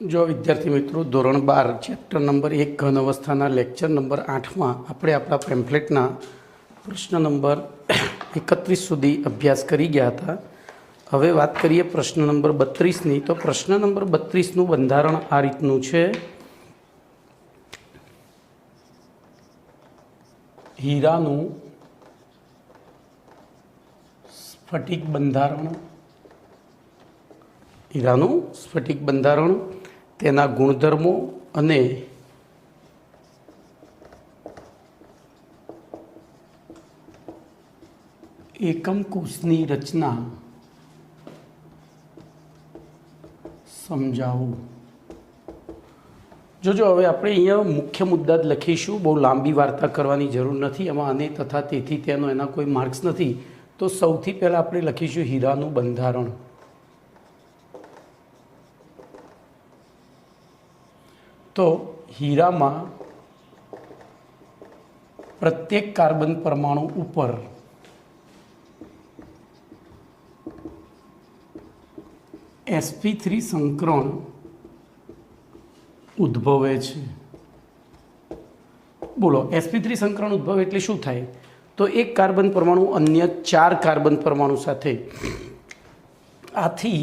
जो विद्यार्थी मित्रों धोरण 12 चैप्टर नंबर 1 घन अवस्था लेक्चर नंबर 8 में આપણે આપણા પેમ્ફલેટના પ્રશ્ન નંબર 31 સુધી અભ્યાસ કરી ગયા હતા। હવે વાત કરીએ પ્રશ્ન નંબર 32ની। તો પ્રશ્ન નંબર 32નું બંધારણ આ રીતનું છે। હીરાનું સ્ફટિક બંધારણ, હીરાનું સ્ફટિક બંધારણ, તેના ગુણધર્મો અને એકમ કોષની રચના સમજાવો। જોજો હવે આપણે અહીંયા મુખ્ય મુદ્દા જ લખીશું, બહુ લાંબી વાર્તા કરવાની જરૂર નથી એમાં, અને તથા તેથી તેનો એના કોઈ માર્ક્સ નથી। તો સૌથી પહેલાં આપણે લખીશું હીરાનું બંધારણ। तो हीरा में प्रत्येक कार्बन परमाणु ऊपर sp3 संकरण उद्भवे छे। बोलो sp3 संकरण उद्भवे एटले शुं थाय? तो एक कार्बन परमाणु अन्य 4 कार्बन परमाणु साथे, आथी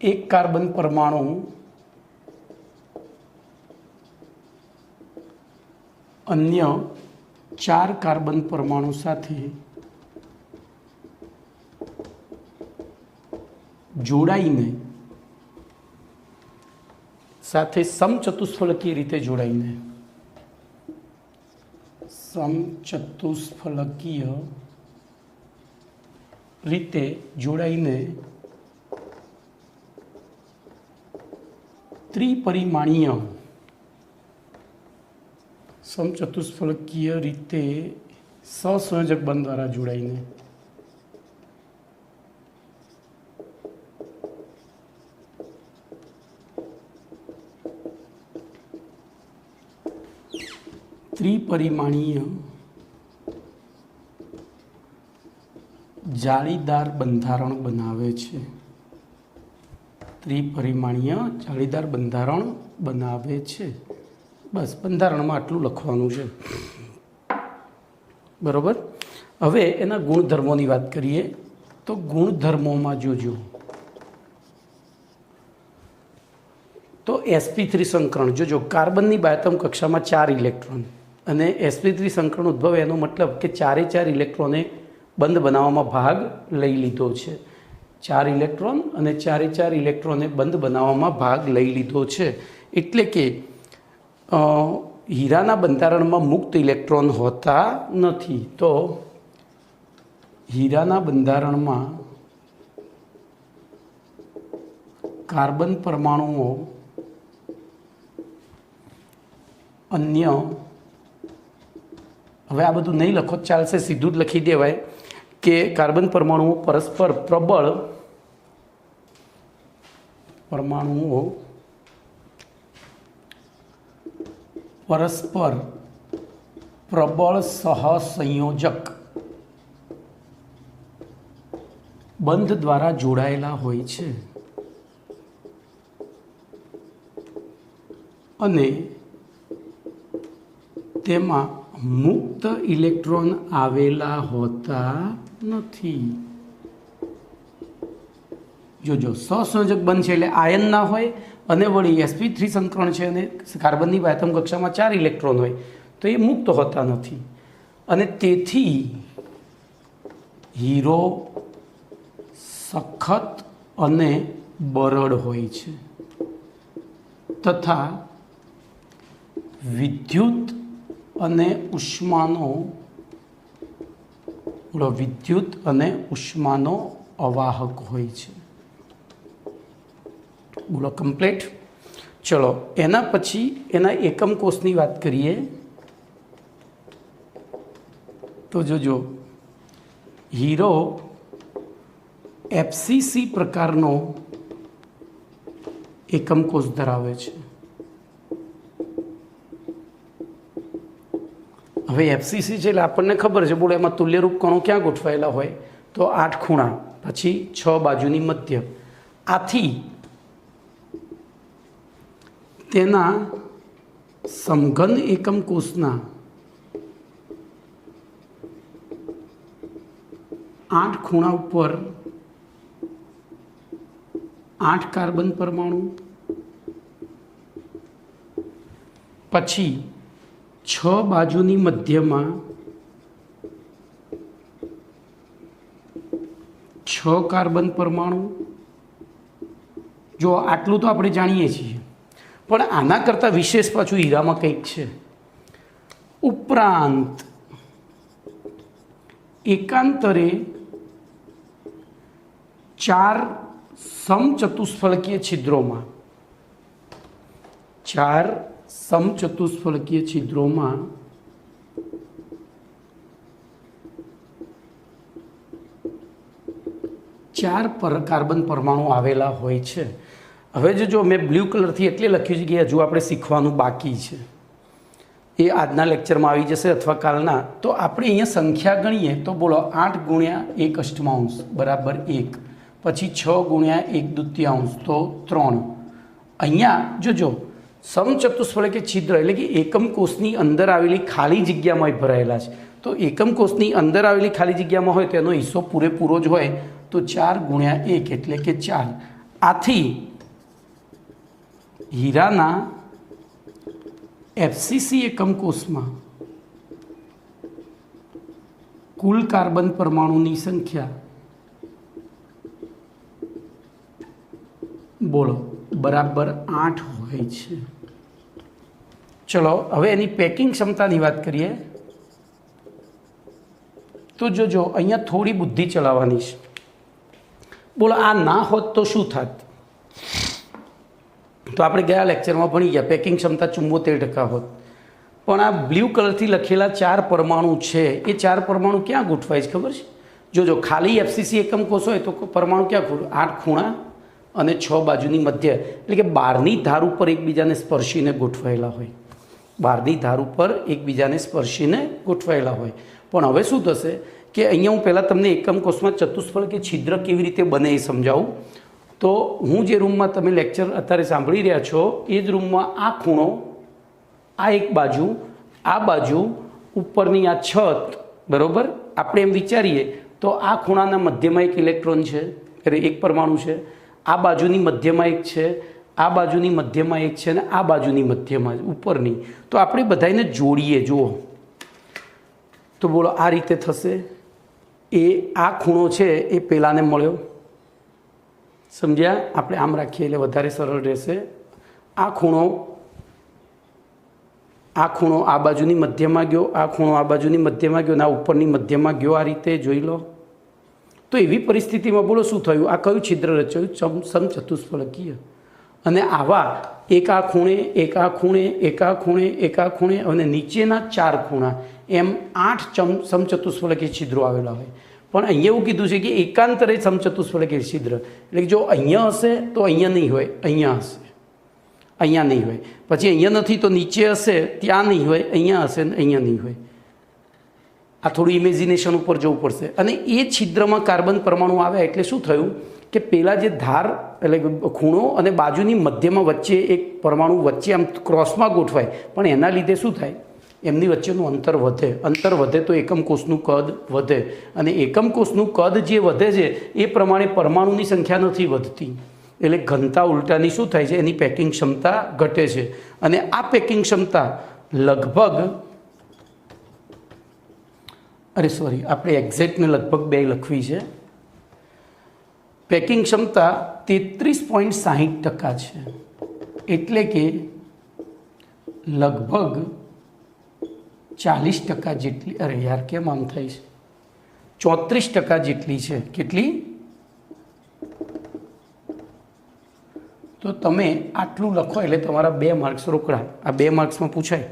एक कार्बन परमाणु अन्य 4 कार्बन परमाणु साथे जोड़ाईने, साथे समचतुष्फलकीय रीते जोड़ाईने, समचतुष्फलकीय रीते जोड़ाईने त्रिपरिमाणीय, समचतुष्फलकीय रीते सहसंयोजक बंध द्वारा जोड़ाईने त्रिपरिमाणीय जाळीदार बंधारण बनावे छे। त्रिपरिमाणीय जाळीदार बंधारण बनावे छे। बस બંધારણ में आटલું લખવાનું છે, बराबर। હવે એના ગુણધર્મોની વાત કરીએ તો ગુણધર્મોમાં જોજો તો sp3 સંકરણ જોજો, કાર્બનની બાયતમ કક્ષામાં 4 ઇલેક્ટ્રોન અને sp3 સંકરણ ઉદ્ભવે એનો મતલબ કે 4 ઇલેક્ટ્રોને બંધ બનાવવામાં ભાગ લઈ લીધો છે। 4 ઇલેક્ટ્રોન અને 4 ઇલેક્ટ્રોને બંધ બનાવવામાં ભાગ લઈ લીધો છે, એટલે કે हीराना बंधारण में मुक्त इलेक्ट्रॉन होता नहीं। तो हीराना बंधारण में कार्बन परमाणुओं अन्य, हवे आ बधुं नहीं लखो चालशे, सीधुं ज लखी देवाय कि कार्बन परमाणुओं परस्पर प्रबल परमाणुओं परस्पर प्रबल सहसंयोजक बंध द्वारा जोड़ायेला होय छे अने तेमां मुक्त इलेक्ट्रॉन आवेला होता नथी। जोजो सहसंयोजक बंध छे एटले आयन ना होय અને વળી sp3 સંકરણ છે અને કાર્બનની બાયતમ કક્ષામાં 4 ઇલેક્ટ્રોન હોય તો એ મુક્ત હોતા નથી, અને તેથી હીરો સખત અને બરડ હોય છે તથા વિદ્યુત અને ઉષ્માનો અવાહક હોય છે। बोलो कम्प्लीट। चलो एना पछी एना एकम कोषनी बात करिए तो जो हीरो एफसीसी प्रकारनो एकम कोष धरावे छे। हवे एफसीसी छे એટલે આપણને ખબર છે, બોલો એમાં તુલ્યરૂપ કણો ક્યાં ગોઠવાયેલા હોય तो 8 ખૂણા, પછી 6 બાજુની મધ્ય, આથી તેના સમઘન એકમ કોષના 8 ખૂણા ઉપર 8 કાર્બન પરમાણુ, પછી 6 બાજુની મધ્યમાં 6 કાર્બન પરમાણુ. જો આટલું તો આપણે જાણીએ છીએ, પણ આના કરતાં વિશેષ પાછું હીરામાં કંઈક છે. ઉપરાંત એકાંતરે 4 સમચતુષ્ફલકીય છિદ્રોમાં 4 સમચતુષ્ફલકીય છિદ્રોમાં 4 કાર્બન પરમાણુ આવેલા હોય છે. હવે જો મેં બ્લુ કલરથી એટલે લખ્યું છે કે હજુ આપણે શીખવાનું બાકી છે, એ આજના લેક્ચરમાં આવી જશે અથવા કાલના. તો આપણે અહીંયા સંખ્યા ગણીએ તો બોલો 8 ગુણ્યા 1 અષ્ટમાંશ બરાબર 1, પછી 6 ગુણ્યા 1 દ્વિતીયાંશ તો 3. અહીંયા જોજો સમચતુષ્ફલકીય છિદ્ર એટલે કે એકમ કોષની અંદર આવેલી ખાલી જગ્યામાં ભરાયેલા છે. તો એકમ કોષની અંદર આવેલી ખાલી જગ્યામાં હોય તો એનો હિસ્સો પૂરેપૂરો જ હોય, તો 4 ગુણ્યા 1 એટલે કે 4. આથી હીરાના એફસીસી એકમ કોષમાં કુલ કાર્બન પરમાણુની સંખ્યા બોલો બરાબર 8 હોય છે. ચલો હવે એની પેકિંગ ક્ષમતાની વાત કરીએ તો જોજો અહીંયા થોડી બુદ્ધિ ચલાવવાની છે. બોલો આ ના હોત તો શું થાત? તો આપણે ગયા લેક્ચરમાં ભણી ગયા પેકિંગ ક્ષમતા 74% હોત. પણ આ બ્લુ કલરથી લખેલા 4 પરમાણુ છે, એ 4 પરમાણુ ક્યાં ગોઠવાય છે ખબર છે? જોજો ખાલી એફસીસી એકમ કોષ હોય તો પરમાણુ ક્યાં 8 ખૂણા અને 6 બાજુની મધ્ય, એટલે કે બહારની ધાર ઉપર એકબીજાને સ્પર્શીને ગોઠવાયેલા હોય. બહારની ધાર ઉપર એકબીજાને સ્પર્શીને ગોઠવાયેલા હોય. પણ હવે શું થશે કે અહીંયા હું પહેલાં તમને એકમ કોષમાં ચતુષ્ફલકીય છિદ્ર કેવી રીતે બને એ સમજાવું. તો હું જે રૂમમાં તમે લેક્ચર અત્યારે સાંભળી રહ્યા છો એ જ રૂમમાં આ ખૂણો, આ એક બાજુ, આ બાજુ, ઉપરની આ છત, બરાબર, આપણે એમ વિચારીએ તો આ ખૂણાના મધ્યમાં એક ઇલેક્ટ્રોન છે, એટલે એક પરમાણુ છે, આ બાજુની મધ્યમાં એક છે, આ બાજુની મધ્યમાં એક છે, અને આ બાજુની મધ્યમાં ઉપરની. તો આપણે બધાને જોડીએ. જુઓ તો બોલો આ રીતે થશે. એ આ ખૂણો છે એ પેલાને મળ્યો, સમજ્યા? આપણે આમ રાખીએ એટલે વધારે સરળ રહેશે. આ ખૂણો આ બાજુની મધ્યમાં ગયો, આ ખૂણો આ બાજુની મધ્યમાં ગયો, અને આ ઉપરની મધ્યમાં ગયો. આ રીતે જોઈ લો. તો એવી પરિસ્થિતિમાં બોલો શું થયું? આ કયું છિદ્ર રચાયું? સમચતુષ્ફલકીય. અને આવા એક આ ખૂણે, એક આ ખૂણે, એક આ ખૂણે, એક આ ખૂણે, અને નીચેના 4 ખૂણા, એમ 8 સમચતુષ્ફલકીય છિદ્રો આવેલા હોય. પણ અહીંયા એવું કીધું છે કે એકાંતરે સમચતુષ્ફલકીય છિદ્ર, એટલે કે જો અહીંયા હશે તો અહીંયા નહીં હોય, અહીંયા હશે, અહીંયા નહીં હોય. પછી અહીંયા નથી તો નીચે હશે, ત્યાં નહીં હોય, અહીંયા હશે ને અહીંયા નહીં હોય. આ થોડું ઇમેજિનેશન ઉપર જવું પડશે. અને એ છિદ્રમાં કાર્બન પરમાણુ આવ્યા એટલે શું થયું કે પેલા જે ધાર એટલે ખૂણો અને બાજુની મધ્યમાં વચ્ચે એક પરમાણુ વચ્ચે આમ ક્રોસમાં ગોઠવાય, પણ એના લીધે શું થાય? એમની વચ્ચેનું અંતર વધે. અંતર વધે તો એકમ કોષનું કદ વધે, અને એકમ કોષનું કદ જે વધે છે એ પ્રમાણે પરમાણુની સંખ્યા નથી વધતી, એટલે ઘનતા ઉલટાની શું થાય છે? એની પેકિંગ ક્ષમતા ઘટે છે. અને આ પેકિંગ ક્ષમતા લગભગ આપણે એક્ઝેક્ટને લગભગ 2 લખવી છે. પેકિંગ ક્ષમતા 33.60% છે, એટલે કે લગભગ 40% જેટલી, અરે યાર કેમ આમ થાય છે, 34% જેટલી છે. કેટલી? તો તમે આટલું લખો એટલે તમારા 2 માર્ક્સ રોકડા. આ 2 માર્ક્સમાં પૂછાય.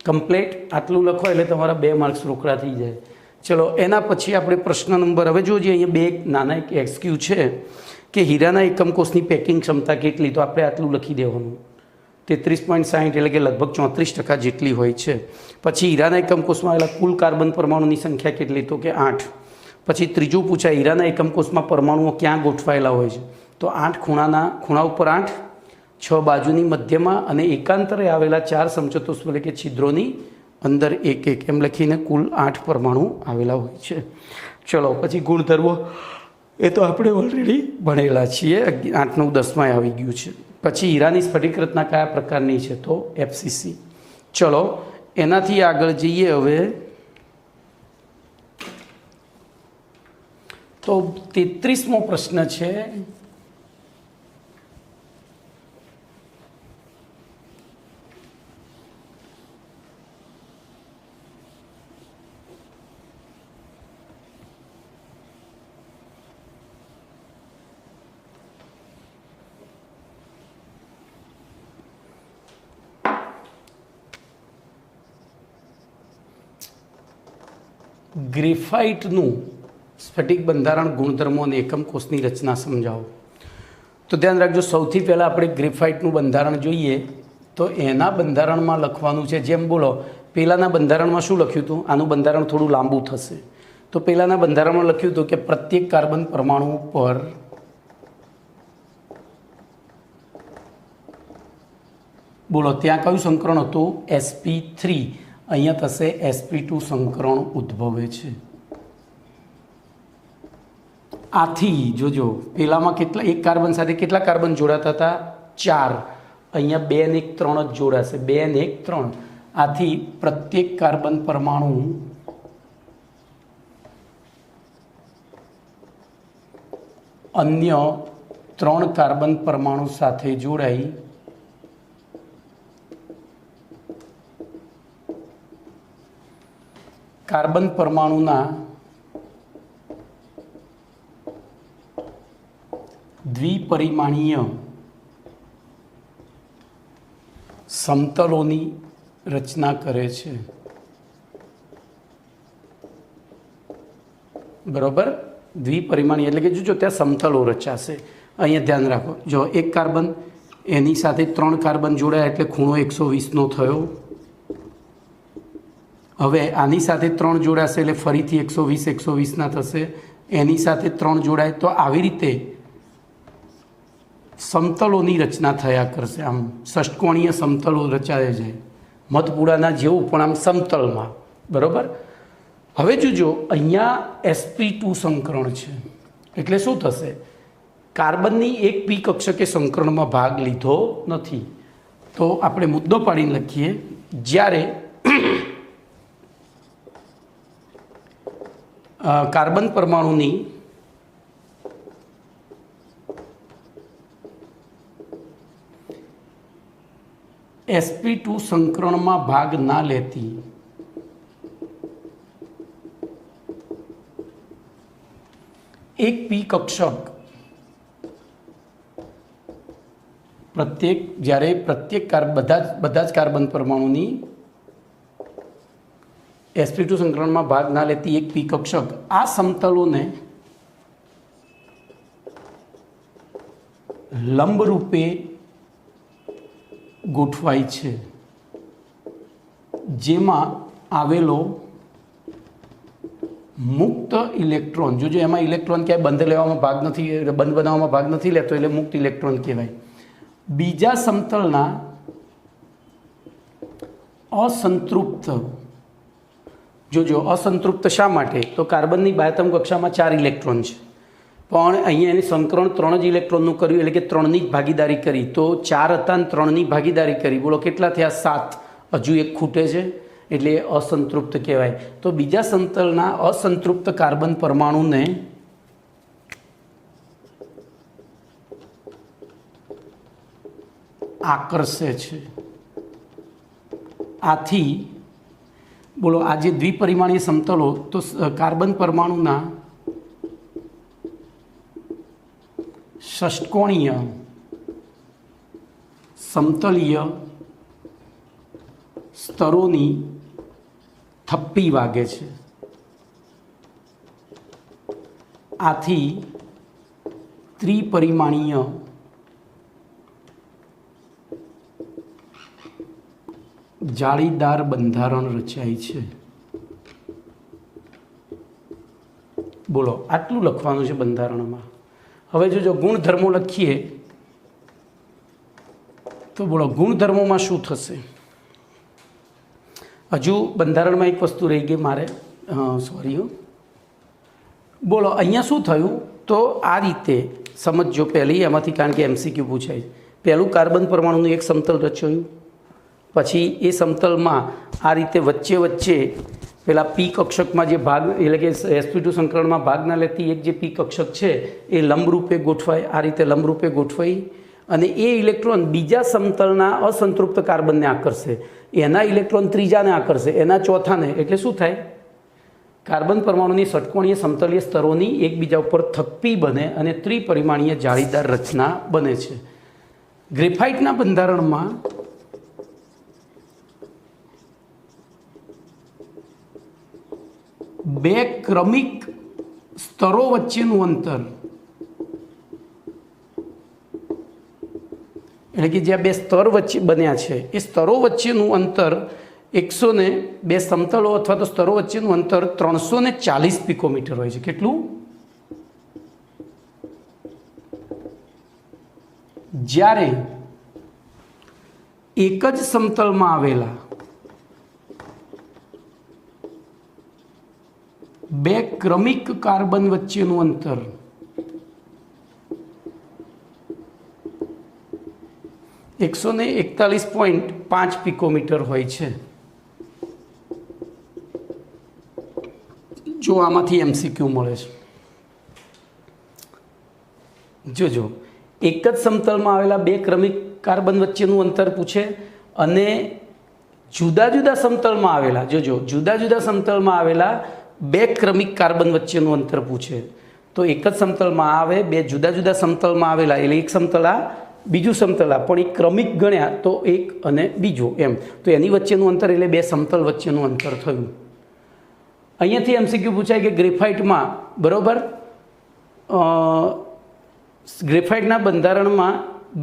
કમ્પ્લેટ આટલું લખો એટલે તમારા 2 માર્ક્સ રોકડા થઈ જાય. ચલો એના પછી આપણે પ્રશ્ન નંબર, હવે જોજે અહીંયા 2 નાના એક એક્સક્યુ છે કે હીરાના એકમ કોષની પેકિંગ ક્ષમતા કેટલી, તો આપણે આટલું લખી દેવાનું. 33.60 એટલે કે લગભગ 34% જેટલી હોય છે. પછી હીરાના એકમ કોષમાં આવેલા કુલ કાર્બન પરમાણુની સંખ્યા કેટલી, તો કે 8. પછી ત્રીજું પૂછાય હીરાના એકમ કોષમાં પરમાણુઓ ક્યાં ગોઠવાયેલા હોય છે, તો 8 ખૂણા ઉપર 8, 6 બાજુની મધ્યમાં અને એકાંતરે આવેલા 4 સમચતુષ્ફલક એટલે કે છિદ્રોની અંદર એક એક એમ લખીને કુલ 8 પરમાણુ આવેલા હોય છે. ચલો પછી ગુણધર્મો એ તો આપણે ઓલરેડી ભણેલા છીએ, 8, 9, 10માં આવી ગયું છે. પછી હીરાની સ્ફટિક રચના કયા પ્રકારની છે? તો FCC. ચલો એનાથી આગળ જઈએ હવે તો 33મો પ્રશ્ન છે. ગ્રેફાઇટનું સ્ફટિક બંધારણ, ગુણધર્મો અને એકમ કોષની રચના સમજાવો. તો ધ્યાન રાખજો, સૌથી પહેલાં આપણે ગ્રેફાઇટનું બંધારણ જોઈએ તો એના બંધારણમાં લખવાનું છે જેમ બોલો પહેલાંના બંધારણમાં શું લખ્યું હતું? આનું બંધારણ થોડું લાંબુ થશે. તો પહેલાંના બંધારણમાં લખ્યું હતું કે પ્રત્યેક કાર્બન પરમાણુ પર બોલો ત્યાં કયું સંકરણ હતું? sp3. અહીંયા થશે sp2 સંકરણ ઉદ્ભવે છે. આથી જોજો પેલામાં કેટલા એક કાર્બન સાથે કેટલા કાર્બન જોડાતા હતા? 4. અહીંયા 2 ને 1 3 જ જોડાશે, 2 ને 1 3. આથી પ્રત્યેક કાર્બન પરમાણુ અન્ય 3 કાર્બન પરમાણુ સાથે જોડાઈ કાર્બન પરમાણુના દ્વિપરિમાણીય સમતલોની રચના કરે છે. બરોબર? દ્વિપરિમાણીય એટલે કે જો ત્યાં સમતલો રચાશે. અહીંયા ધ્યાન રાખો, જો એક કાર્બન એની સાથે 3 કાર્બન જોડાયા એટલે ખૂણો 120નો થયો. હવે આની સાથે 3 જોડાશે એટલે ફરીથી 120 થશે. એની સાથે 3 જોડાય તો આવી રીતે સમતલોની રચના થયા કરશે. આમ ષષ્ટકોણીય સમતલો રચાય છે, મધપુડાના જેવું પણ આમ સમતલમાં. બરાબર? હવે જોજો અહીંયા sp2 સંકરણ છે એટલે શું થશે? કાર્બનની એક પી કક્ષકે સંકરણમાં ભાગ લીધો નથી. તો આપણે મુદ્દો પાડીને લખીએ, જ્યારે કાર્બન પરમાણુની sp2 સંકરણમાં ભાગ ના લેતી એક પી કક્ષક પ્રત્યેક બધા જ કાર્બન પરમાણુની sp2 સંકરણમાં ભાગ ના લેતી એક પી કક્ષક આ સમતલોને લંબરૂપે ગોઠવાય છે, જેમાં આવેલો મુક્ત ઇલેક્ટ્રોન, જોજો એમાં ઇલેક્ટ્રોન ક્યાંય બંધ લેવામાં ભાગ નથી, બંધ બનાવવામાં ભાગ નથી લેતો એટલે મુક્ત ઇલેક્ટ્રોન કહેવાય. બીજા સમતલના અસંતૃપ્ત, જોજો અસંતૃપ્ત શા માટે? તો કાર્બનની બાહ્યતમ કક્ષામાં 4 ઇલેક્ટ્રોન છે, પણ અહીંયા એને સંકરણ 3 જ ઇલેક્ટ્રોનનું કર્યું એટલે કે 3ની જ ભાગીદારી કરી. તો 4 હતા ને 3ની ભાગીદારી કરી, બોલો કેટલા થયા? 7. હજુ એક ખૂટે છે એટલે અસંતૃપ્ત કહેવાય. તો બીજા સમતલના અસંતૃપ્ત કાર્બન પરમાણુને આકર્ષે છે. આથી બોલો આ જે દ્વિપરિમાણીય સમતલો, તો કાર્બન પરમાણુના ષષ્ટકોણીય સમતલીય સ્તરોની થપ્પી વાગે છે. આથી ત્રિપરિમાણીય જાળીદાર બંધારણ રચાય છે. બોલો આટલું લખવાનું છે બંધારણમાં. હવે જો ગુણધર્મો લખીએ તો બોલો ગુણધર્મોમાં શું થશે? હજુ બંધારણમાં એક વસ્તુ રહી ગઈ મારે, સોરી. બોલો અહીંયા શું થયું? તો આ રીતે સમજો પહેલી એમાંથી, કારણ કે MCQ પૂછાય. પહેલું કાર્બન પરમાણુનું એક સમતલ રચાયું, પછી એ સમતલમાં આ રીતે વચ્ચે વચ્ચે પેલા પી કક્ષકમાં જે ભાગ, એટલે કે sp2 સંકરણમાં ભાગ ના લેતી એક જે પી કક્ષક છે એ લંબરૂપે ગોઠવાય, આ રીતે લંબરૂપે ગોઠવાઈ, અને એ ઇલેક્ટ્રોન બીજા સમતલના અસંતૃપ્ત કાર્બનને આકર્ષે, એના ઇલેક્ટ્રોન ત્રીજાને આકર્ષે, એના ચોથાને. એટલે શું થાય? કાર્બન પરમાણુની ષટકોણીય સમતલીય સ્તરોની એકબીજા ઉપર થપ્પી બને અને ત્રિપરિમાણીય જાળીદાર રચના બને છે. ગ્રેફાઇટના બંધારણમાં બે ક્રમિક સ્તરો વચ્ચેનું અંતર, એટલે કે જ્યાં બે સ્તર વચ્ચે બન્યા છે એ સ્તરો વચ્ચેનું અંતર 102 સમતલો અથવા તો સ્તરો વચ્ચેનું અંતર 340 પિકોમીટર હોય છે. કેટલું? જ્યારે એક જ સમતલમાં આવેલા બે ક્રમિક કાર્બન વચ્ચેનું અંતર 141.5 પિકોમીટર હોય છે. જો આમાંથી MCQ મળે છે. જોજો, એક જ સમતલમાં આવેલા બે ક્રમિક કાર્બન વચ્ચેનું અંતર પૂછે, અને જુદા જુદા સમતલમાં આવેલા, જોજો, જુદા જુદા સમતલમાં આવેલા બે ક્રમિક કાર્બન વચ્ચેનું અંતર પૂછે. તો એક જ સમતલમાં આવે, બે જુદા જુદા સમતલમાં આવેલા, એટલે એક સમતલા બીજું સમતલા, પણ એ ક્રમિક ગણ્યા તો એક અને બીજો એમ. તો એની વચ્ચેનું અંતર એટલે બે સમતલ વચ્ચેનું અંતર થયું. અહીંયાથી MCQ પૂછાય કે ગ્રેફાઇટમાં, બરાબર, ગ્રેફાઇટના બંધારણમાં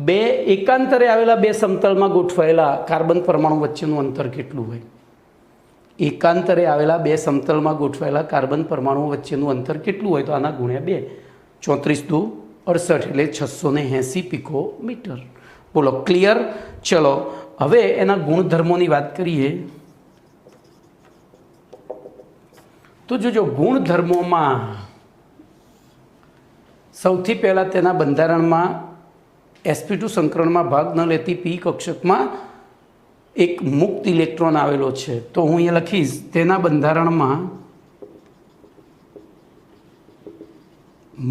બે એકાંતરે આવેલા બે સમતલમાં ગોઠવાયેલા કાર્બન પરમાણુ વચ્ચેનું અંતર કેટલું હોય? એકાંતરે આવેલા બે સમતલમાં ગોઠવાયેલા કાર્બન પરમાણુઓ વચ્ચેનું અંતર કેટલું હોય? તો આના ગુણ્યા 2, 34 × 68 એટલે 680 પિકોમીટર. બોલો, ક્લિયર? ચલો હવે એના ગુણધર્મોની વાત કરીએ. તો જોજો, ગુણધર્મોમાં સૌથી પહેલાં તેના બંધારણમાં sp2 સંકરણમાં ભાગ ન લેતી પી કક્ષકમાં એક મુક્ત ઇલેક્ટ્રોન આવેલો છે. તો હું અહીંયા લખીશ, તેના બંધારણમાં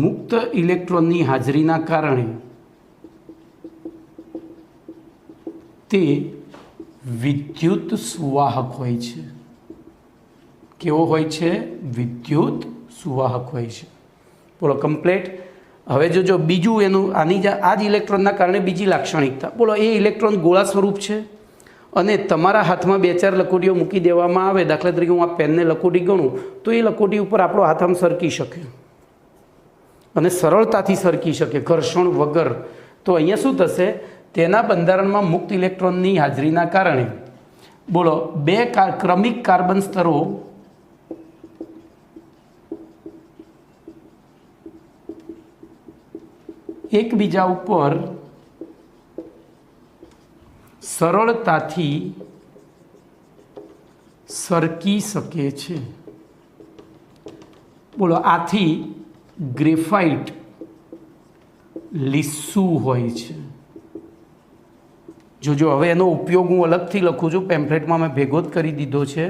મુક્ત ઇલેક્ટ્રોનની હાજરીના કારણે તે વિદ્યુત સુવાહક હોય છે. કેવો હોય છે? વિદ્યુત સુવાહક હોય છે. બોલો, કમ્પ્લેટ. હવે જોજો બીજું એનું, આની આ જ ઇલેક્ટ્રોનના કારણે બીજી લાક્ષણિકતા. બોલો, એ ઇલેક્ટ્રોન ગોળા સ્વરૂપ છે, અને તમારા હાથમાં 2-4 લકોટીઓ મૂકી દેવામાં આવે, દાખલા તરીકે હું આ પેનને લકોટી ગણું, તો એ લકોટી ઉપર આપણો હાથ આમ સરકી શકે અને સરળતાથી સરકી શકે, ઘર્ષણ વગર. તો અહીંયા શું થશે? તેના બંધારણમાં મુક્ત ઇલેક્ટ્રોનની હાજરીના કારણે, બોલો, બે ક્રમિક કાર્બન સ્તરો એકબીજા ઉપર સરળતાથી સરકી શકે છે. બોલો, આથી ગ્રેફાઇટ લીસું હોય છે. જોજો, હવે એનો ઉપયોગ હું અલગથી લખું છું, પેમ્ફલેટમાં મેં ભેગો જ કરી દીધો છે.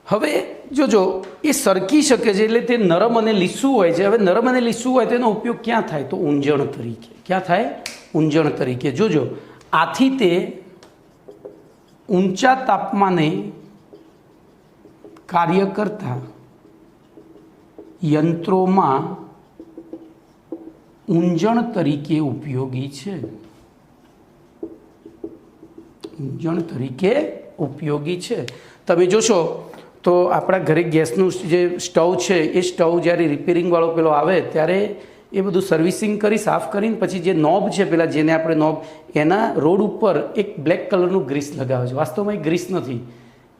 હવે જોજો, એ સરકી શકે છે એટલે તે નરમ અને લીસું હોય છે. હવે નરમ અને લીસું હોય તેનો ઉપયોગ ક્યાં થાય? તો ઊંજણ તરીકે. ક્યાં થાય? ઊંજણ તરીકે. જોજો, આથી તે ઊંચા તાપમાને કાર્ય કરતા યંત્રોમાં ઊંજણ તરીકે ઉપયોગી છે. ઊંજણ તરીકે ઉપયોગી છે. તમે જોશો તો આપણા ઘરે ગેસનું જે સ્ટવ છે એ સ્ટવ જ્યારે રિપેરિંગવાળો પેલો આવે ત્યારે એ બધું સર્વિસિંગ કરી સાફ કરીને પછી જે નોબ છે પેલા જેને આપણે નોબ, એના રોડ ઉપર એક બ્લેક કલરનું ગ્રીસ લગાવે છે. વાસ્તવમાં એ ગ્રીસ નથી,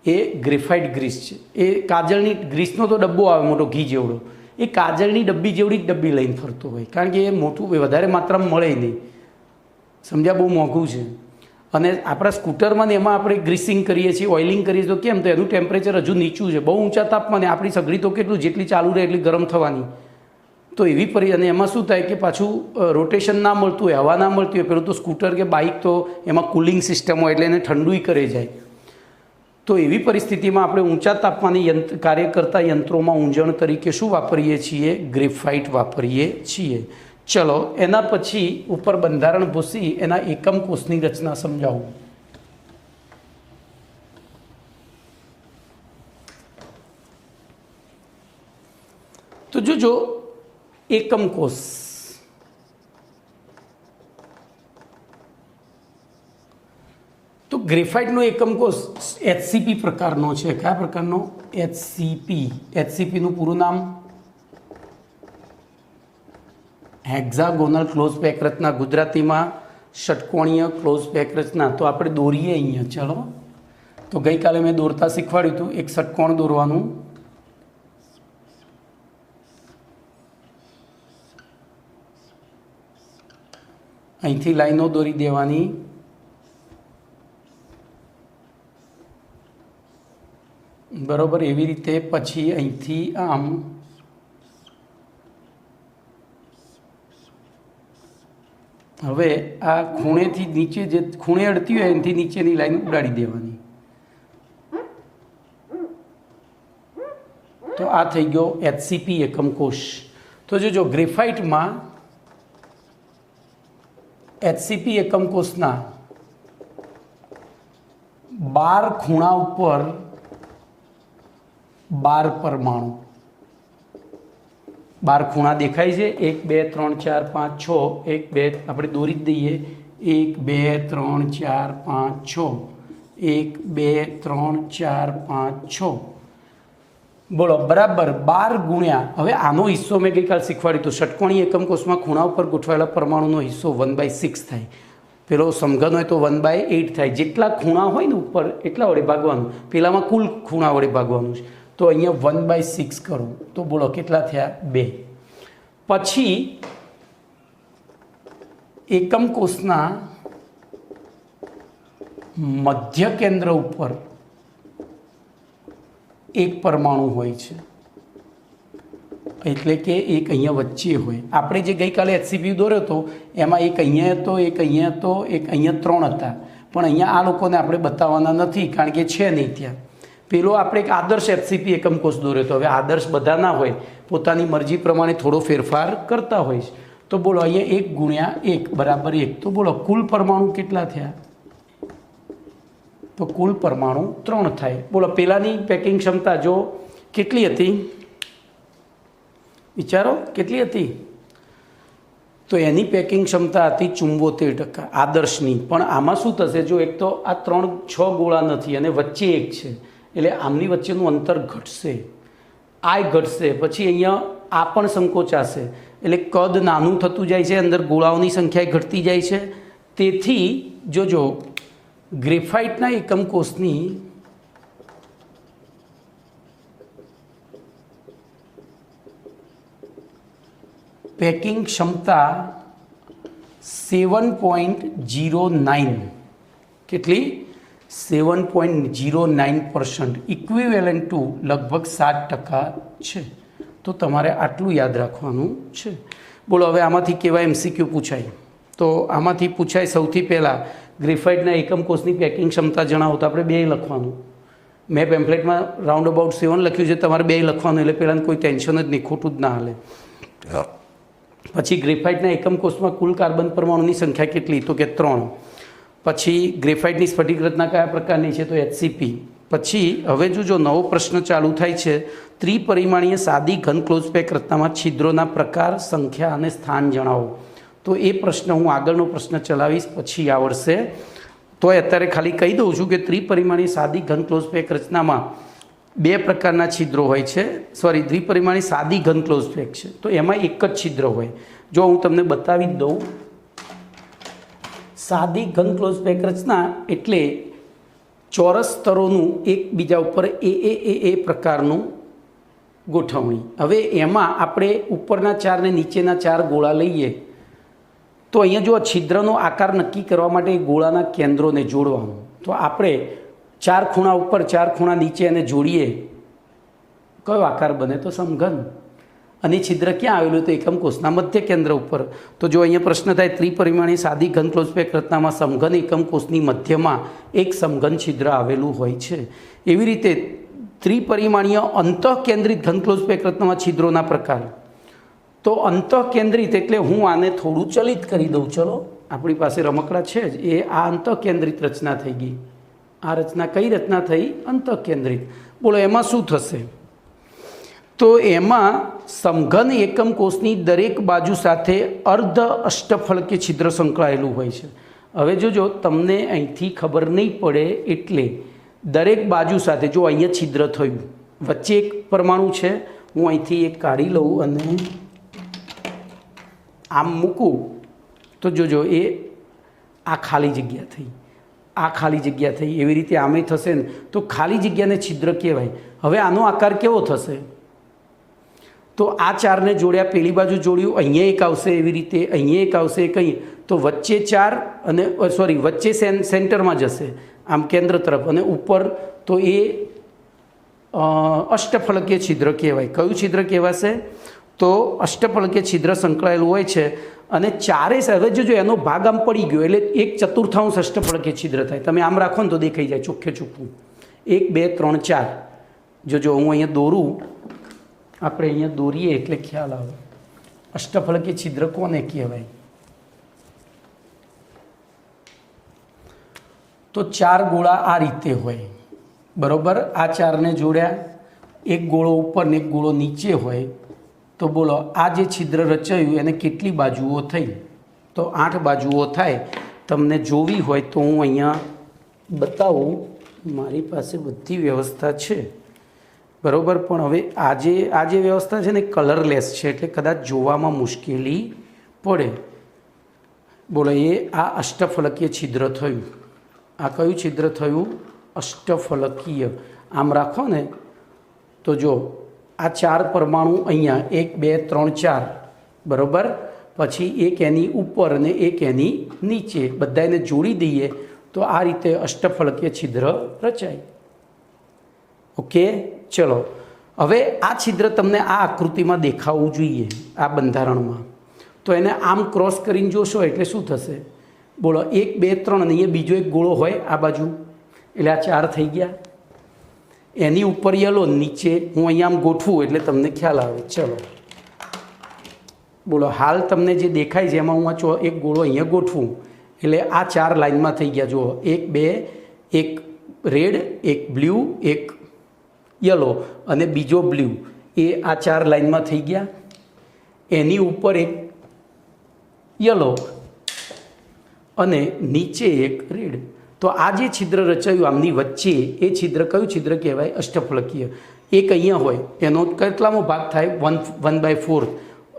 એ ગ્રેફાઇટ ગ્રીસ છે. એ કાજળની ગ્રીસનો તો ડબ્બો આવે મોટો ઘી જેવડો, એ કાજળની ડબ્બી જેવડી જ ડબ્બી લઈને ફરતો હોય, કારણ કે એ મોટું વધારે માત્રામાં મળે નહીં. સમજ્યા? બહુ મોંઘું છે. અને આપણા સ્કૂટરમાં ને એમાં આપણે ગ્રીસિંગ કરીએ છીએ, ઓઇલિંગ કરીએ છીએ, તો કેમ? તો એનું ટેમ્પરેચર હજુ નીચું છે. બહુ ઊંચા તાપમાને આપણી સગડી તો કેટલું, જેટલી ચાલુ રહે એટલી ગરમ થવાની. તો એવી અને એમાં શું થાય કે પાછું રોટેશન ના મળતું હોય, હવા ના મળતી હોય. પેલું તો સ્કૂટર કે બાઇક તો એમાં કુલિંગ સિસ્ટમ હોય એટલે એને ઠંડુય કરે જાય. તો એવી પરિસ્થિતિમાં આપણે ઊંચા તાપમાને કાર્ય કરતા યંત્રોમાં ઊંજણ તરીકે શું વાપરીએ છીએ? ગ્રેફાઇટ વાપરીએ છીએ. ચલો, એના પછી ઉપર બંધારણ ભૂસી એના એકમ કોષની રચના સમજાવું. તો જોજો, એકમ કોષ તો ગ્રેફાઇટનો એકમ કોષ HCP પ્રકારનો છે. કયા પ્રકારનો? HCP. HCPનું પૂરું નામ હેક્ઝાગોનલ ક્લોઝ પેક રચના, ગુજરાતીમાં ષટકોણીય ક્લોઝ પેક રચના. તો આપણે દોરીએ અહીંયા. ચલો, તો ગઈકાલે મેં દોરતા શીખવાડ્યું હતું. એક ષટકોણ દોરવાનું, અહીંથી લાઈનો દોરી દેવાની, બરોબર. એવી રીતે પછી અહીંથી આમ, હવે આ ખૂણેથી નીચે, જે ખૂણે અડતી હોય એનાથી નીચેની લાઈન ઉડાડી દેવાની. તો આ થઈ ગયો HCP એકમ કોષ. તો જો ગ્રેફાઇટમાં HCP એકમ કોષના 12 ખૂણા ઉપર 12 પરમાણુ, 12 ખૂણા દેખાય છે. 1 2 3 4 5 6. 1 2 આપણે દોરી જ દઈએ. 1 2 3 4 5 6. 1 2 3 4 5 6. બોલો, બરાબર 12 ગુણ્યા. હવે આનો હિસ્સો મેં ગઈકાલ શીખવાડ્યું હતું. ષટકોણી એકમ કોષમાં ખૂણા ઉપર ગોઠવાયેલા પરમાણુનો હિસ્સો 1/6 થાય. પેલો સમઘન હોય તો 1/8 થાય. જેટલા ખૂણા હોય ને ઉપર એટલા વડે ભાગવાનું. પેલામાં કુલ ખૂણા વડે ભાગવાનું છે. તો અહીંયા 1/6 કરો તો બોલો કેટલા થયા? 2. પછી એકમ કોષના મધ્ય કેન્દ્ર ઉપર એક પરમાણુ હોય છે, એટલે કે એક અહીંયા વચ્ચે હોય. આપણે જે ગઈકાલે HCP દોર્યો હતો એમાં એક અહીંયા હતો, એક અહીંયા હતો, એક અહીંયા 3 હતા. પણ અહીંયા આ લોકોને આપણે બતાવવાના નથી કારણ કે છે નહીં ત્યાં. પેલો આપણે એક આદર્શ HCP એકમ કોષ દોર્યો હતો. હવે આદર્શ બધા ના હોય, પોતાની મરજી પ્રમાણે થોડો ફેરફાર કરતા હોય છે. તો બોલો અહીંયા 1 ગુણ્યા 1 બરાબર 1. તો બોલો કુલ પરમાણુ કેટલા થયા? તો કુલ પરમાણુ 3 થાય. બોલો પેલાની પેકિંગ ક્ષમતા જો કેટલી હતી? વિચારો કેટલી હતી? તો એની પેકિંગ ક્ષમતા હતી 74%, આદર્શની. પણ આમાં શું થશે? જો એક તો આ 6 ગોળા નથી અને વચ્ચે એક છે, એટલે આમની વચ્ચેનું અંતર ઘટશે, આ ઘટશે. પછી અહીંયા આ પણ સંકોચાશે, એટલે કદ નાનું થતું જાય છે, અંદર ગોળાઓની સંખ્યા ઘટતી જાય છે. તેથી જોજો, ગ્રેફાઇટના એકમ કોષની પેકિંગ ક્ષમતા 7.09. કેટલી? 7.09%, ઇક્વિવેલન્ટ ટુ લગભગ 7% છે. તો તમારે આટલું યાદ રાખવાનું છે. બોલો હવે આમાંથી કેવા MCQ પૂછાય? તો આમાંથી પૂછાય સૌથી પહેલાં ગ્રેફાઇટના એકમ કોષની પેકિંગ ક્ષમતા જણાવો. તો આપણે 2 લખવાનું. મેં પેમ્પલેટમાં રાઉન્ડ અબાઉટ 7 લખ્યું છે, તમારે 2 લખવાનું. એટલે પહેલાં કોઈ ટેન્શન જ નહીં, ખોટું જ ના હાલે. પછી ગ્રેફાઇટના એકમ કોષમાં કુલ કાર્બન પરમાણુની સંખ્યા કેટલી? તો કે 3. પછી ગ્રેફાઇટની સ્ફટિક રચના કયા પ્રકારની છે? તો HCP. પછી હવે જો નવો પ્રશ્ન ચાલુ થાય છે, ત્રિપરિમાણીય સાદી ઘન ક્લોઝ પેક રચનામાં છિદ્રોના પ્રકાર, સંખ્યા અને સ્થાન જણાવો. તો એ પ્રશ્ન હું આગળનો પ્રશ્ન ચલાવીશ, પછી આવડશે. તો અત્યારે ખાલી કહી દઉં છું કે ત્રિપરિમાણીય સાદી ઘન ક્લોઝ પેક રચનામાં 2 પ્રકારના છિદ્રો હોય છે. દ્વિપરિમાણીય સાદી ઘન ક્લોઝ પેક છે, તો એમાં એક જ છિદ્ર હોય. જો હું તમને બતાવી જ દઉં, સાદી ઘન ક્લોઝ પેક રચના એટલે ચોરસ સ્તરોનું એકબીજા ઉપર એ પ્રકારનું ગોઠવણી. હવે એમાં આપણે ઉપરના 4 ને નીચેના 4 ગોળા લઈએ તો અહીંયા જો છિદ્રનો આકાર નક્કી કરવા માટે ગોળાના કેન્દ્રોને જોડવાનું, તો આપણે 4 ખૂણા ઉપર 4 ખૂણા નીચે એને જોડીએ, કયો આકાર બને? તો સમઘન. અને છિદ્ર ક્યાં આવેલું? તો એકમ કોષના મધ્ય કેન્દ્ર ઉપર. તો જો અહીંયા પ્રશ્ન થાય, ત્રિપરિમાણીય સાદી ઘન ક્લોઝ પેક રચનામાં સમઘન એકમ કોષની મધ્યમાં એક સમઘન છિદ્ર આવેલું હોય છે. એવી રીતે ત્રિપરિમાણીય અંતઃકેન્દ્રિત ઘન ક્લોઝ પેક રચનામાં છિદ્રોના પ્રકાર. તો અંતઃકેન્દ્રિત એટલે હું આને થોડું ચલિત કરી દઉં. ચલો, આપણી પાસે રમકડા છે જ. એ આ અંતઃકેન્દ્રિત રચના થઈ ગઈ. આ રચના કઈ રચના થઈ? અંતઃકેન્દ્રિત. બોલો એમાં શું થશે? તો એમાં સમઘન એકમ કોષની દરેક બાજુ સાથે અર્ધ અષ્ટફલકીય છિદ્ર સંકળાયેલું હોય છે. હવે જોજો, તમને અહીંથી ખબર નહીં પડે એટલે દરેક બાજુ સાથે, જો અહીંયા છિદ્ર થયું, વચ્ચે એક પરમાણુ છે, હું અહીંથી એક કાઢી લઉં અને આમ મૂકું, તો જોજો એ આ ખાલી જગ્યા થઈ, આ ખાલી જગ્યા થઈ. એવી રીતે આમે થશે ને, તો ખાલી જગ્યાને છિદ્ર કહેવાય. હવે આનો આકાર કેવો થશે? તો આ 4ને જોડ્યા, પેલી બાજુ જોડ્યું, અહીંયા એક આવશે, એવી રીતે અહીંયા એક આવશે. કંઈ તો વચ્ચે 4 અને વચ્ચે સેન્ટરમાં જશે, આમ કેન્દ્ર તરફ, અને ઉપર તો એ અષ્ટફલકીય છિદ્ર કહેવાય. કયું છિદ્ર કહેવાશે? તો અષ્ટફલકીય છિદ્ર સંકળાયેલું હોય છે. અને 4 હવે જોજો એનો ભાગ આમ પડી ગયો એટલે 1/4 અષ્ટફલકીય છિદ્ર થાય. તમે આમ રાખો ને તો દેખાઈ જાય ચોખ્ખે ચોખ્ખું. 1 2 3 4. જોજો હું અહીંયા દોરું, આપણે અહીંયા દોરીએ એટલે ખ્યાલ આવે. અષ્ટફલકીય છિદ્ર કોને કહેવાય? તો 4 ગોળા આ રીતે હોય, બરાબર. આ 4ને જોડ્યા, એક ગોળો ઉપર ને એક ગોળો નીચે હોય. તો બોલો આ જે છિદ્ર રચાયું એને કેટલી બાજુઓ થઈ? તો 8 બાજુઓ થાય. તમને જોવી હોય તો હું અહીંયા બતાવું, મારી પાસે બધી વ્યવસ્થા છે, બરાબર. પણ હવે આ જે વ્યવસ્થા છે ને કલરલેસ છે, એટલે કદાચ જોવામાં મુશ્કેલી પડે. બોલો એ આ અષ્ટફલકીય છિદ્ર થયું. આ કયું છિદ્ર થયું? અષ્ટફલકીય. આમ રાખો ને તો જો આ 4 પરમાણુ અહીંયા 1 2 3 4, બરાબર. પછી એક એની ઉપર અને એક એની નીચે, બધાને જોડી દઈએ તો આ રીતે અષ્ટફલકીય છિદ્ર રચાય. ઓકે, ચલો. હવે આ છિદ્ર તમને આ આકૃતિમાં દેખાવું જોઈએ, આ બંધારણમાં. તો એને આમ ક્રોસ કરીને જોશો એટલે શું થશે? બોલો 1 2 3 અને અહીંયા બીજો એક ગોળો હોય આ બાજુ, એટલે આ 4 થઈ ગયા. એની ઉપર યલો, નીચે હું અહીંયા આમ ગોઠવું એટલે તમને ખ્યાલ આવે. ચલો, બોલો હાલ તમને જે દેખાય છે એમાં હું એક ગોળો અહીંયા ગોઠવું એટલે આ 4 લાઇનમાં થઈ ગયા. જુઓ 1 2, એક રેડ, એક બ્લુ, એક યલો અને બીજો બ્લુ, એ આ 4 લાઇનમાં થઈ ગયા. એની ઉપર એક યલો અને નીચે એક રેડ. તો આ જે છિદ્ર રચાયું આમની વચ્ચે, એ છિદ્ર કયું છિદ્ર કહેવાય? અષ્ટફલકીય. એક અહીંયા હોય, એનો કેટલામો ભાગ થાય? 1/4.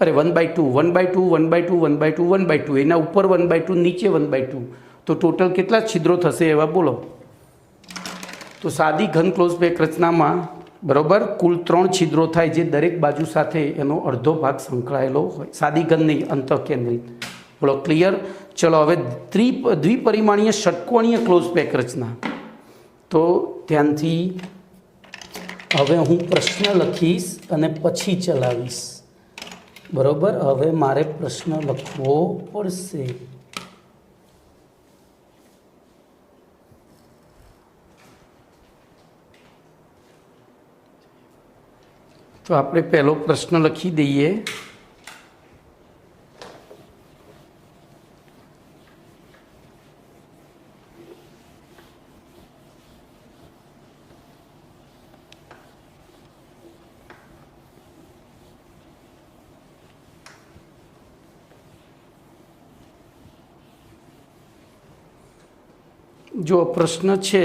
અરે 1/2, 1/2, 1/2, 1/2, 1/2. એના ઉપર 1/2, નીચે 1/2. તો ટોટલ કેટલા છિદ્રો થશે એવા? બોલો. તો સાદી ઘન ક્લોઝ પેક રચનામાં, બરાબર, કુલ 3 છિદ્રો થાય, જે દરેક બાજુ સાથે એનો અડધો ભાગ સંકળાયેલો હોય. સાદી ઘન નહીં, અંતઃકેન્દ્રિત. બોલો ક્લિયર? ચલો, હવે દ્વિપરિમાણીય ષટકોણીય ક્લોઝ પેક રચના. તો ધ્યાનથી હવે હું પ્રશ્ન લખીશ અને પછી ચલાવીશ, બરાબર. હવે મારે પ્રશ્ન લખવો પડશે. તો આપણે પહેલો પ્રશ્ન લખી દઈએ. જો પ્રશ્ન છે,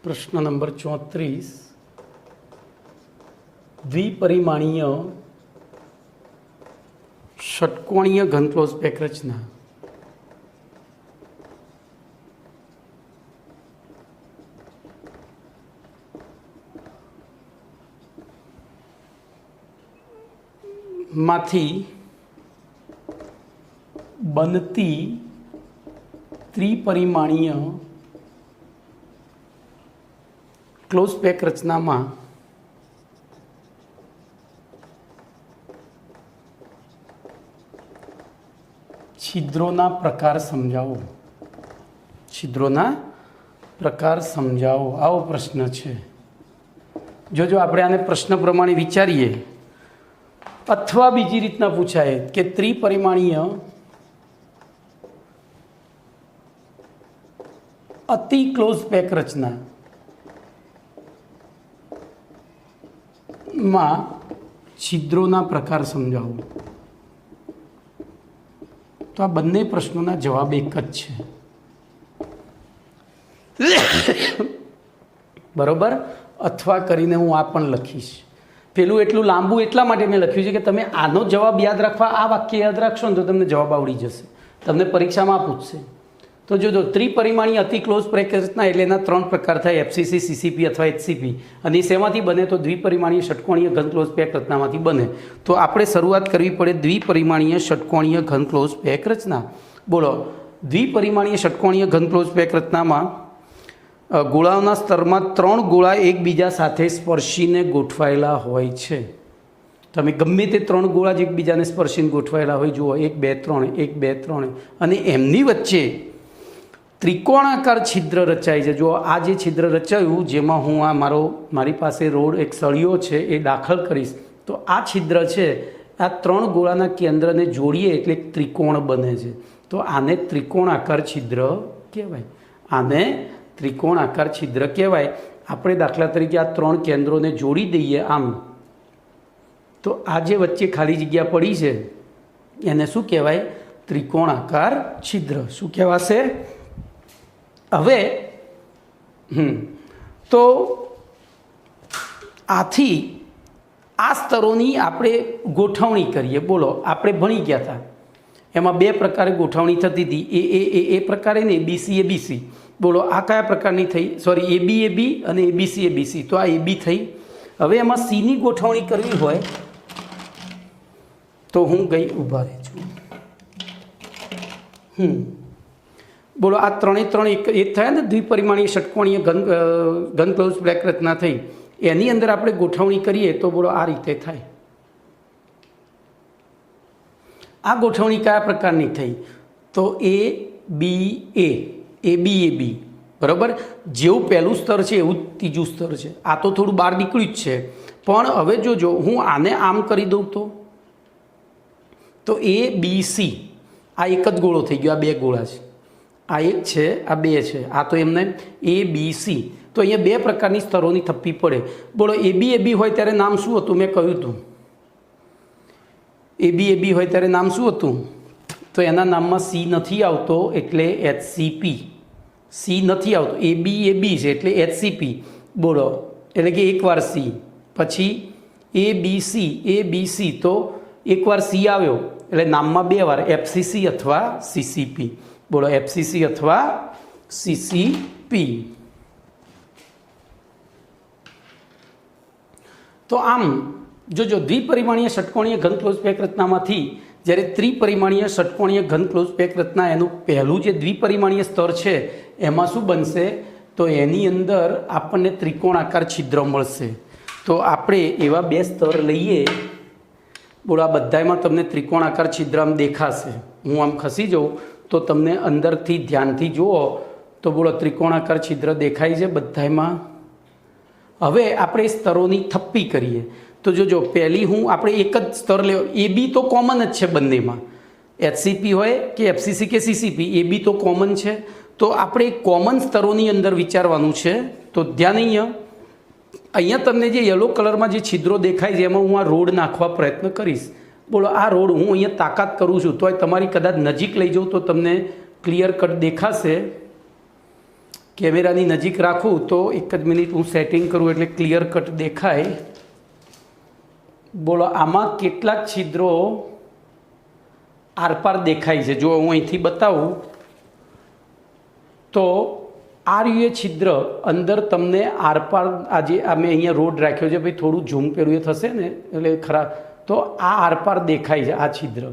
પ્રશ્ન નંબર 34, દ્વિપરિમાણીય ષટકોણીય ઘન ક્લોઝ પેક રચના. માંથી બનતી ત્રિપરિમાણીય ક્લોઝ પેક રચનામાં છિદ્રોના પ્રકાર સમજાવો. છિદ્રોના પ્રકાર સમજાવો, આવો પ્રશ્ન છે. જો આપણે આને પ્રશ્ન પ્રમાણે વિચારીએ અથવા બીજી રીતના પૂછાય કે ત્રિપરિમાણીય અતિ ક્લોઝ પેક રચના માં છિદ્રોના પ્રકાર સમજાવો, તો આ બંને પ્રશ્નોના જવાબ એક જ છે. બરોબર. અથવા કરીને હું આ પણ લખીશ. પેલું એટલું લાંબુ એટલા માટે મેં લખ્યું છે કે તમે આનો જવાબ યાદ રાખવા આ વાક્ય યાદ રાખશો ને તો તમને જવાબ આવડી જશે. તમને પરીક્ષામાં પૂછશે. તો જો ત્રિપરિમાણીય અતિ ક્લોઝ પેક રચના એટલે એના 3 પ્રકાર થાય, એફસીસી, સીસીપી અથવા એચસીપી. અને શેમાંથી બને? તો દ્વિપરિમાણીય ષટકોણીય ઘન ક્લોઝ પેક રચનામાંથી બને. તો આપણે શરૂઆત કરવી પડે દ્વિપરિમાણીય ષટકોણીય ઘન ક્લોઝ પેક રચના. બોલો, દ્વિપરિમાણીય ષટકોણીય ઘન ક્લોઝ પેક રચનામાં ગોળાઓના સ્તરમાં 3 ગોળા એકબીજા સાથે સ્પર્શીને ગોઠવાયેલા હોય છે. તમે ગમે તે 3 ગોળા જ એકબીજાને સ્પર્શીને ગોઠવાયેલા હોય, જુઓ 1 2 3 1 2 3, અને એમની વચ્ચે ત્રિકોણાકાર છિદ્ર રચાય છે. જો આ જે છિદ્ર રચાયું જેમાં હું આ મારી પાસે રોડ એક સળિયો છે એ દાખલ કરીશ, તો આ છિદ્ર છે આ 3 ગોળાના કેન્દ્રને જોડીએ એટલે એક ત્રિકોણ બને છે. તો આને ત્રિકોણાકાર છિદ્ર કહેવાય. આને ત્રિકોણાકાર છિદ્ર કહેવાય. આપણે દાખલા તરીકે આ 3 કેન્દ્રોને જોડી દઈએ આમ, તો આ જે વચ્ચે ખાલી જગ્યા પડી છે એને શું કહેવાય? ત્રિકોણાકાર છિદ્ર. શું કહેવાશે? હવે તો આથી આ સ્તરોની આપણે ગોઠવણી કરીએ. બોલો, આપણે ભણી ગયા હતા એમાં 2 પ્રકારે ગોઠવણી થતી હતી, એ પ્રકારે ને બીસી એબીસી. બોલો, આ કયા પ્રકારની થઈ? સોરી, એબી એબી અને એબીસી એબીસી. તો આ એબી થઈ. હવે એમાં સીની ગોઠવણી કરવી હોય તો હું ઊભા રહેજો. બોલો, આ 3 એક થયા ને દ્વિપરિમાણીય ષટકોણીય ઘન ક્લોઝ પેક રચના થઈ. એની અંદર આપણે ગોઠવણી કરીએ તો બોલો આ રીતે થાય. આ ગોઠવણી કયા પ્રકારની થઈ? તો એ બી એબી. બરાબર. જેવું પહેલું સ્તર છે એવું જ ત્રીજું સ્તર છે. આ તો થોડું બહાર નીકળ્યું જ છે, પણ હવે જો હું આને આમ કરી દઉં તો એ બી સી, આ એક જ ગોળો થઈ ગયો. આ 2 ગોળા છે, આ એક છે, આ 2 છે. આ તો એમને એ બી સી. તો અહીંયા 2 પ્રકારની સ્તરોની થપ્પી પડે. બોલો, એબી હોય ત્યારે નામ શું હતું? મેં કહ્યું હતું એબી હોય ત્યારે નામ શું હતું? તો એના નામમાં સી નથી આવતો એટલે એચસીપી. સી નથી આવતો, એબી છે એટલે એચસીપી. બોલો, એટલે કે એકવાર સી, પછી એબીસી. તો એકવાર સી આવ્યો એટલે નામમાં 2 વાર એફસીસી અથવા સીસીપી. બોલો, એફસીસી અથવા સીસીપી. તો આમ જો દ્વિપરિમાણીય ષટકોણીય ઘન ક્લોઝ પેક રચનામાંથી જ્યારે ત્રિપરિમાણીય ષટકોણીય ઘન ક્લોઝ પેક રચના એનું પહેલું જે દ્વિપરિમાણીય સ્તર છે એમાં શું બનશે? તો એની અંદર આપણને ત્રિકોણાકાર છિદ્ર મળશે. તો આપણે એવા 2 સ્તર લઈએ. બોલો, આ બધામાં તમને ત્રિકોણાકાર છિદ્ર આમ દેખાશે. હું આમ ખસી જાઉં તો તમને અંદરથી ધ્યાનથી જુઓ તો બોલો ત્રિકોણાકાર છિદ્ર દેખાય છે બધામાં. હવે આપણે સ્તરોની થપ્પી કરીએ તો જો પહેલી આપણે એક જ સ્તર લેવો. એબી તો કોમન જ છે બંનેમાં, એચસીપી હોય કે એફસીસી કે સીસીપી, એબી તો કોમન છે. તો આપણે કોમન સ્તરોની અંદર વિચારવાનું છે. તો ધ્યાન અહીંયા તમને જે યલો કલરમાં જે છિદ્રો દેખાય છે એમાં હું આ રોડ નાખવા પ્રયત્ન કરીશ. બોલો, આ રોડ હું અહીંયા તાકાત કરું છું તોય તમારી કદાચ નજીક લઈ જાઉં તો તમને ક્લિયર કટ દેખાશે. કેમેરાની નજીક રાખું તો 1 જ મિનિટ હું સેટિંગ કરું એટલે ક્લિયર કટ દેખાય. બોલો, આમાં કેટલાક છિદ્રો આરપાર દેખાય છે. જો હું અહીંથી બતાવું તો આ રહ્યું છિદ્ર અંદર તમને આરપાર આજે મેં અહીંયા રોડ રાખ્યો છે. ભાઈ થોડું ઝૂમ કર્યું એ થશે ને એટલે ખરા તો આ આરપાર દેખાય છે, આ છિદ્ર.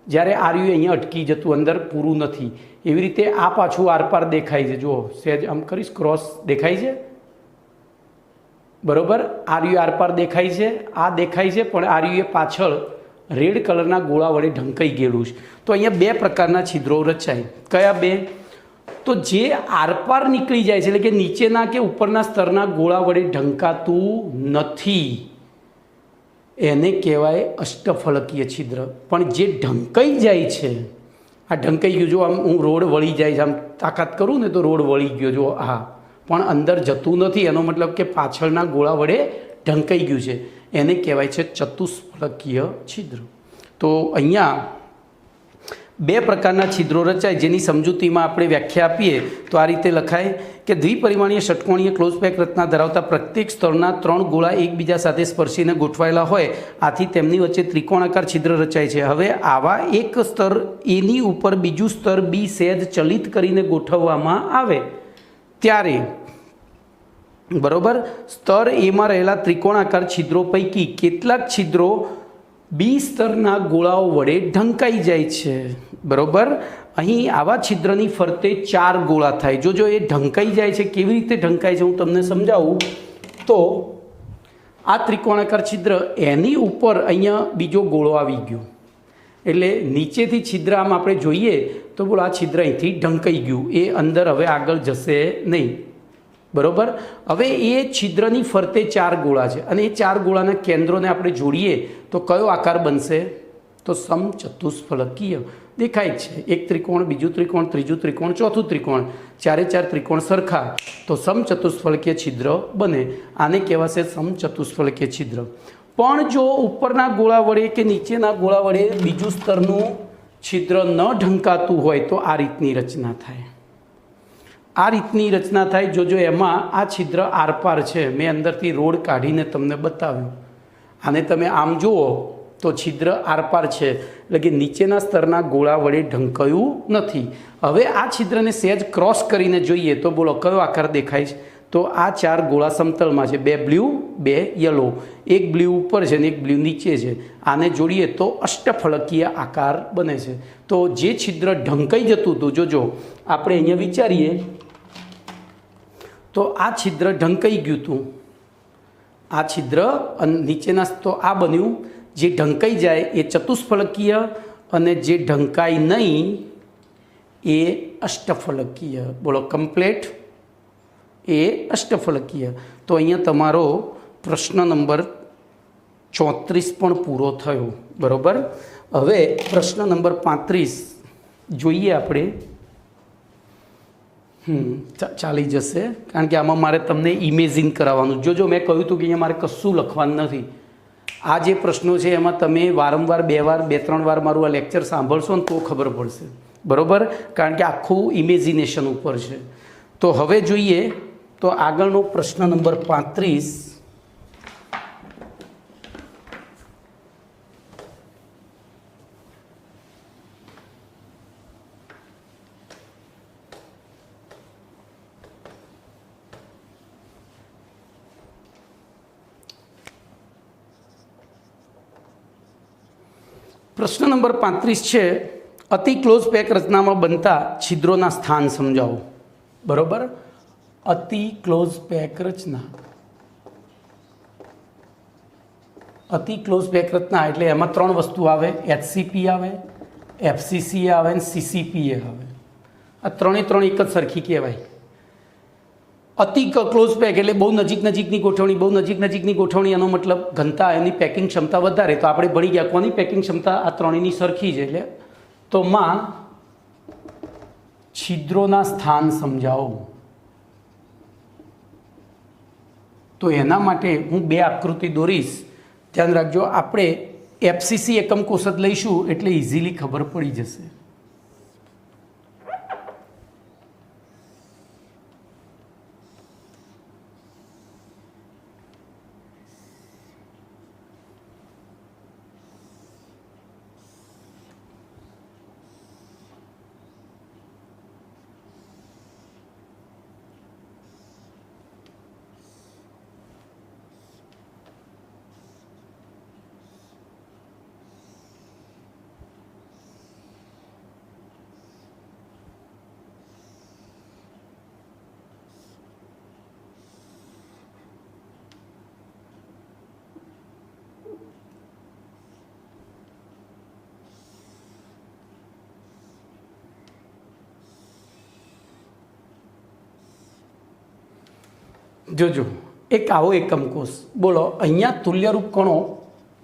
જ્યારે આર્યુ અહીંયા અટકી જતું, અંદર પૂરું નથી. એવી રીતે આ પાછું આરપાર દેખાય છે. જુઓ, સહેજ આમ કરીશ, ક્રોસ દેખાય છે, બરોબર. આર્યુ આરપાર દેખાય છે, આ દેખાય છે, પણ આર્યુ એ પાછળ રેડ કલરના ગોળા વડે ઢંકાઈ ગયેલું છે. તો અહીંયા બે પ્રકારના છિદ્રો રચાય. કયા બે? તો જે આરપાર નીકળી જાય છે, એટલે કે નીચેના કે ઉપરના સ્તરના ગોળા વડે ઢંકાતું નથી, એને કહેવાય અષ્ટફલકીય છિદ્ર. પણ જે ઢંકાઈ જાય છે, આ ઢંકાઈ ગયું, જો આમ હું રોડ વળી જાય છે, આમ તાકાત કરું ને તો રોડ વળી ગયો, જો હા, પણ અંદર જતું નથી, એનો મતલબ કે પાછળના ગોળા વડે ઢંકાઈ ગયું છે, એને કહેવાય છે ચતુષ્ફલકીય છિદ્ર. તો અહીંયા બે પ્રકારના છિદ્રો રચાય, જેની સમજૂતીમાં આપણે વ્યાખ્યા આપીએ તો આ રીતે લખાય કે દ્વિપરિમાણીય ષટકોણીય ક્લોઝ પેક રચના ધરાવતા પ્રત્યેક સ્તરના 3 ગોળા એકબીજા સાથે સ્પર્શીને ગોઠવાયેલા હોય, આથી તેમની વચ્ચે ત્રિકોણાકાર છિદ્ર રચાય છે. હવે આવા એક સ્તર એની ઉપર બીજું સ્તર બી સહેજ ચલિત કરીને ગોઠવવામાં આવે ત્યારે, બરોબર, સ્તર એમાં રહેલા ત્રિકોણાકાર છિદ્રો પૈકી કેટલાક છિદ્રો બી સ્તરના ગોળાઓ વડે ઢંકાઈ જાય છે, બરોબર. અહીં આવા છિદ્રની ફરતે 4 ગોળા થાય. જો એ ઢંકાઈ જાય છે, કેવી રીતે ઢંકાય છે હું તમને સમજાવું. તો આ ત્રિકોણાકાર છિદ્ર, એની ઉપર અહીંયા બીજો ગોળો આવી ગયો, એટલે નીચેથી છિદ્ર આમ આપણે જોઈએ તો બોલો આ છિદ્ર અહીંથી ઢંકાઈ ગયું, એ અંદર હવે આગળ જશે નહીં, બરોબર. હવે એ છિદ્રની ફરતે 4 ગોળા છે, અને એ 4 ગોળાના કેન્દ્રોને આપણે જોડીએ તો કયો આકાર બનશે? તો સમચતુષ્ફલકીય. દેખાય છે, એક ત્રિકોણ, બીજું ત્રિકોણ, ત્રીજું ત્રિકોણ, ચોથું ત્રિકોણ, 4 ત્રિકોણ સરખા, તો સમચતુષ્ફલકીય છિદ્ર બને. આને કહેવાશે સમચતુષ્ફલકીય છિદ્ર. પણ જો ઉપરના ગોળા વડે કે નીચેના ગોળા વડે બીજું સ્તરનું છિદ્ર ન ઢંકાતું હોય તો આ રીતની રચના થાય. આ રીતની રચના થાય. જો એમાં આ છિદ્ર આરપાર છે, મેં અંદરથી રોડ કાઢીને તમને બતાવ્યું, આને તમે આમ જુઓ તો છિદ્ર આરપાર છે, એટલે કે નીચેના સ્તરના ગોળા વડે ઢંકાયું નથી. હવે આ છિદ્રને સહેજ ક્રોસ કરીને જોઈએ તો બોલો કયો આકાર દેખાય છે? તો આ 4 ગોળા સમતલમાં છે, 2 બ્લુ 2 યલો, એક બ્લુ ઉપર છે ને એક બ્લુ નીચે છે. આને જોડીએ તો અષ્ટફલકીય આકાર બને છે. તો જે છિદ્ર ઢંકાઈ જતું હતું, જોજો આપણે અહીંયા વિચારીએ તો આ છિદ્ર ઢંકાઈ ગયું હતું, આ છિદ્ર નીચેના, તો આ બન્યું. જે ઢંકાઈ જાય એ ચતુષ્ફલકીય, અને જે ઢંકાય નહીં એ અષ્ટફલકીય. બોલો કમ્પ્લેટ, એ અષ્ટફલકીય. તો અહીંયા તમારો પ્રશ્ન નંબર 34 પણ પૂરો થયો, બરાબર. હવે પ્રશ્ન નંબર 35 જોઈએ આપણે. ચાલી જશે, કારણ કે આમાં મારે તમને ઇમેજિન કરાવવાનું. જો મેં કહ્યું હતું કે અહીંયા મારે કશું લખવાનું નથી. આ જે પ્રશ્નો છે એમાં તમે વારંવાર 2 વાર 2-3 વાર મારું આ લેક્ચર સાંભળશો ને તો ખબર પડશે, બરાબર, કારણ કે આખું ઇમેજિનેશન ઉપર છે. તો હવે જોઈએ તો આગળનો પ્રશ્ન નંબર 35. પ્રશ્ન નંબર 35 છે, અતિ ક્લોઝ પેક રચનામાં બનતા છિદ્રોના સ્થાન સમજાવો, બરોબર. અતિ ક્લોઝ પેક રચના, અતિ ક્લોઝ પેક રચના એટલે એમાં 3 વસ્તુ આવે, HCP આવે, FCC આવે અને CCP આવે. આ ત્રણે એક જ સરખી કહેવાય. અતિ ક્લોઝ પેક એટલે બહુ નજીકની ગોઠવણી, એનો મતલબ ઘનતા, એની પેકિંગ ક્ષમતા વધારે. તો આપણે ભણી ગયા કોની પેકિંગ ક્ષમતા? આ ત્રણેયની સરખી છે. એટલે તો માં છિદ્રોના સ્થાન સમજાવો. તો એના માટે હું 2 આકૃતિ દોરીશ, ધ્યાન રાખજો. આપણે FCC એકમ કોષ જ લઈશું એટલે ઇઝીલી ખબર પડી જશે. જોજો એક આવો એકમ કોષ, બોલો અહીંયા તુલ્યરૂપ કણો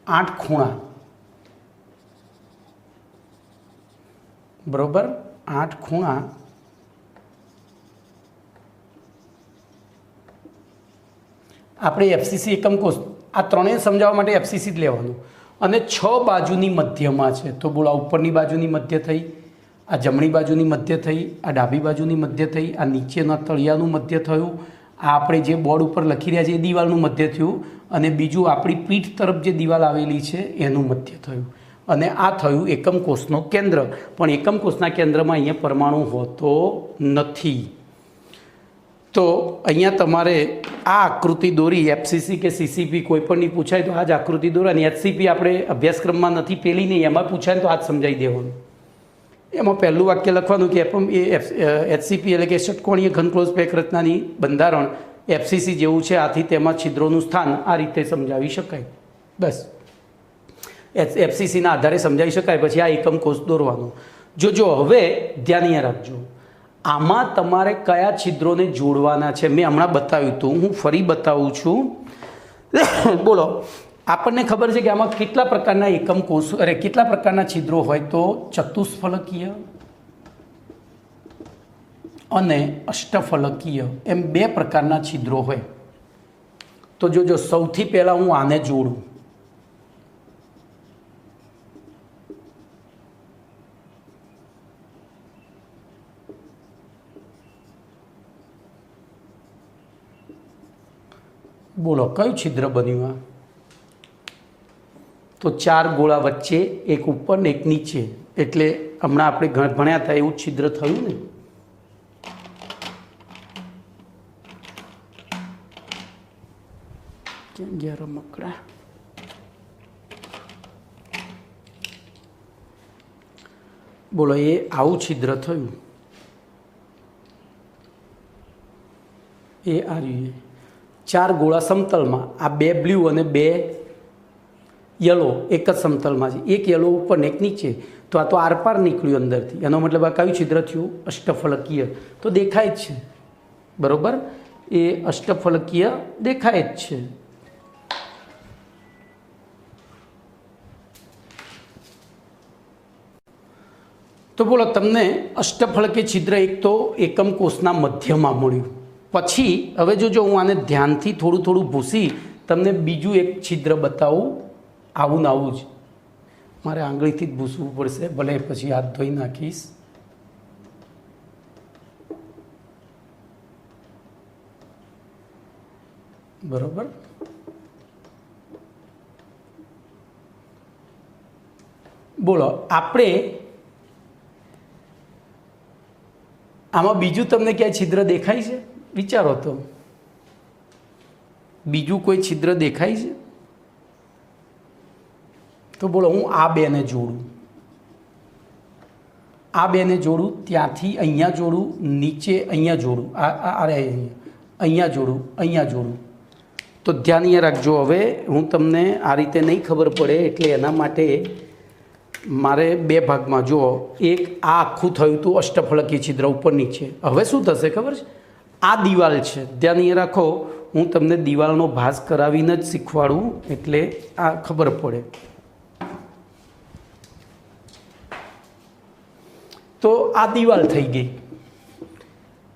8 ખૂણા, બરોબર, 8 ખૂણા આપણે એફસીસી એકમ કોષ આ ત્રણેય સમજાવવા માટે એફસીસી જ લેવાનું, અને 6 બાજુની મધ્યમાં છે. તો બોલો આ ઉપરની બાજુની મધ્ય થઈ, આ જમણી બાજુની મધ્ય થઈ, આ ડાબી બાજુની મધ્ય થઈ, આ નીચેના તળિયાનું મધ્ય થયું, આ આપણે જે બોર્ડ ઉપર લખી રહ્યા છીએ એ દિવાલનું મધ્ય થયું, અને બીજું આપણી પીઠ તરફ જે દિવાલ આવેલી છે એનું મધ્ય થયું, અને આ થયું એકમ કોષનો કેન્દ્ર. પણ એકમ કોષના કેન્દ્રમાં અહીંયા પરમાણુ હોતો નથી. તો અહીંયા તમારે આ આકૃતિ દોરી, એફસીસી કે સીસીપી કોઈ પણની પૂછાય તો આ જ આકૃતિ દોરવાની. એચસીપી આપણે અભ્યાસક્રમમાં નથી, પેલી નહીં, એમાં પૂછાય તો આ જ સમજાવી દેવાનું. એમાં પહેલું વાક્ય લખવાનું કે એચસીપી એટલે કે ષટકોણીય ઘનક્લોઝ પેક રચનાની બંધારણ એફસીસી જેવું છે, આથી તેમાં છિદ્રોનું સ્થાન આ રીતે સમજાવી શકાય. બસ એફસીસીના આધારે સમજાવી શકાય. પછી આ એકમ કોષ દોરવાનો. જો હવે ધ્યાન અહીંયા રાખજો, આમાં તમારે કયા છિદ્રોને જોડવાના છે મેં હમણાં બતાવ્યું હતું, હું ફરી બતાવું છું. બોલો આપણને ખબર છે કે આમાં કેટલા પ્રકારના એકમ કોષ કેટલા પ્રકારના છિદ્રો હોય? તો ચતુષ્ફલકીય અને અષ્ટફલકીય એમ 2 પ્રકારના છિદ્રો હોય. તો જો સૌથી પહેલાં હું આને જોડું, બોલો કયું છિદ્ર બન્યું? આ તો 4 ગોળા વચ્ચે, એક ઉપર ને એક નીચે, એટલે હમણાં આપણે ભણ્યા હતા એવું છિદ્ર થયું ને. કેમ ગયા રમકડા? બોલો એ આવું છિદ્ર થયું, એ આ રહ્યું 4 ગોળા સમતલમાં, આ 2 બ્લુ અને 2 યલો એક જ સમતલમાં છે, એક યલો ઉપર ને એક નીચે. તો આ તો આરપાર નીકળ્યું અંદરથી, એનો મતલબ આ કયું છિદ્ર થયું? અષ્ટફલકીય. તો દેખાય જ છે, બરાબર, એ અષ્ટફલકીય દેખાય જ છે. તો બોલો તમને અષ્ટફલકીય છિદ્ર એક તો એકમ કોષના મધ્યમાં મળ્યું. પછી હવે જો હું આને ધ્યાનથી થોડું ભૂસી તમને બીજું એક છિદ્ર બતાવું, આવું ને આવું જ. મારે આંગળીથી જ ભૂસવું પડશે, ભલે પછી હાથ ધોઈ નાખીશ. બરોબર, બોલો આપણે આમાં બીજું તમને ક્યાંય છિદ્ર દેખાય છે? વિચારો તો, બીજું કોઈ છિદ્ર દેખાય છે? તો બોલો હું આ 2ને જોડું, આ 2ને જોડું, ત્યાંથી અહીંયા જોડું, નીચે અહીંયા જોડું, અહીંયા જોડું, અહીંયા જોડું. તો ધ્યાન અહીંયા રાખજો. હવે હું તમને આ રીતે નહીં ખબર પડે એટલે એના માટે મારે 2 ભાગમાં, જુઓ, એક આ આખું થયું હતું અષ્ટફલકીય છિદ્ર ઉપર નીચે. હવે શું થશે ખબર છે? આ દિવાલ છે, ધ્યાન અહીંયા રાખો, હું તમને દિવાલનો ભાસ કરાવીને જ શીખવાડું એટલે આ ખબર પડે. તો આ દિવાલ થઈ ગઈ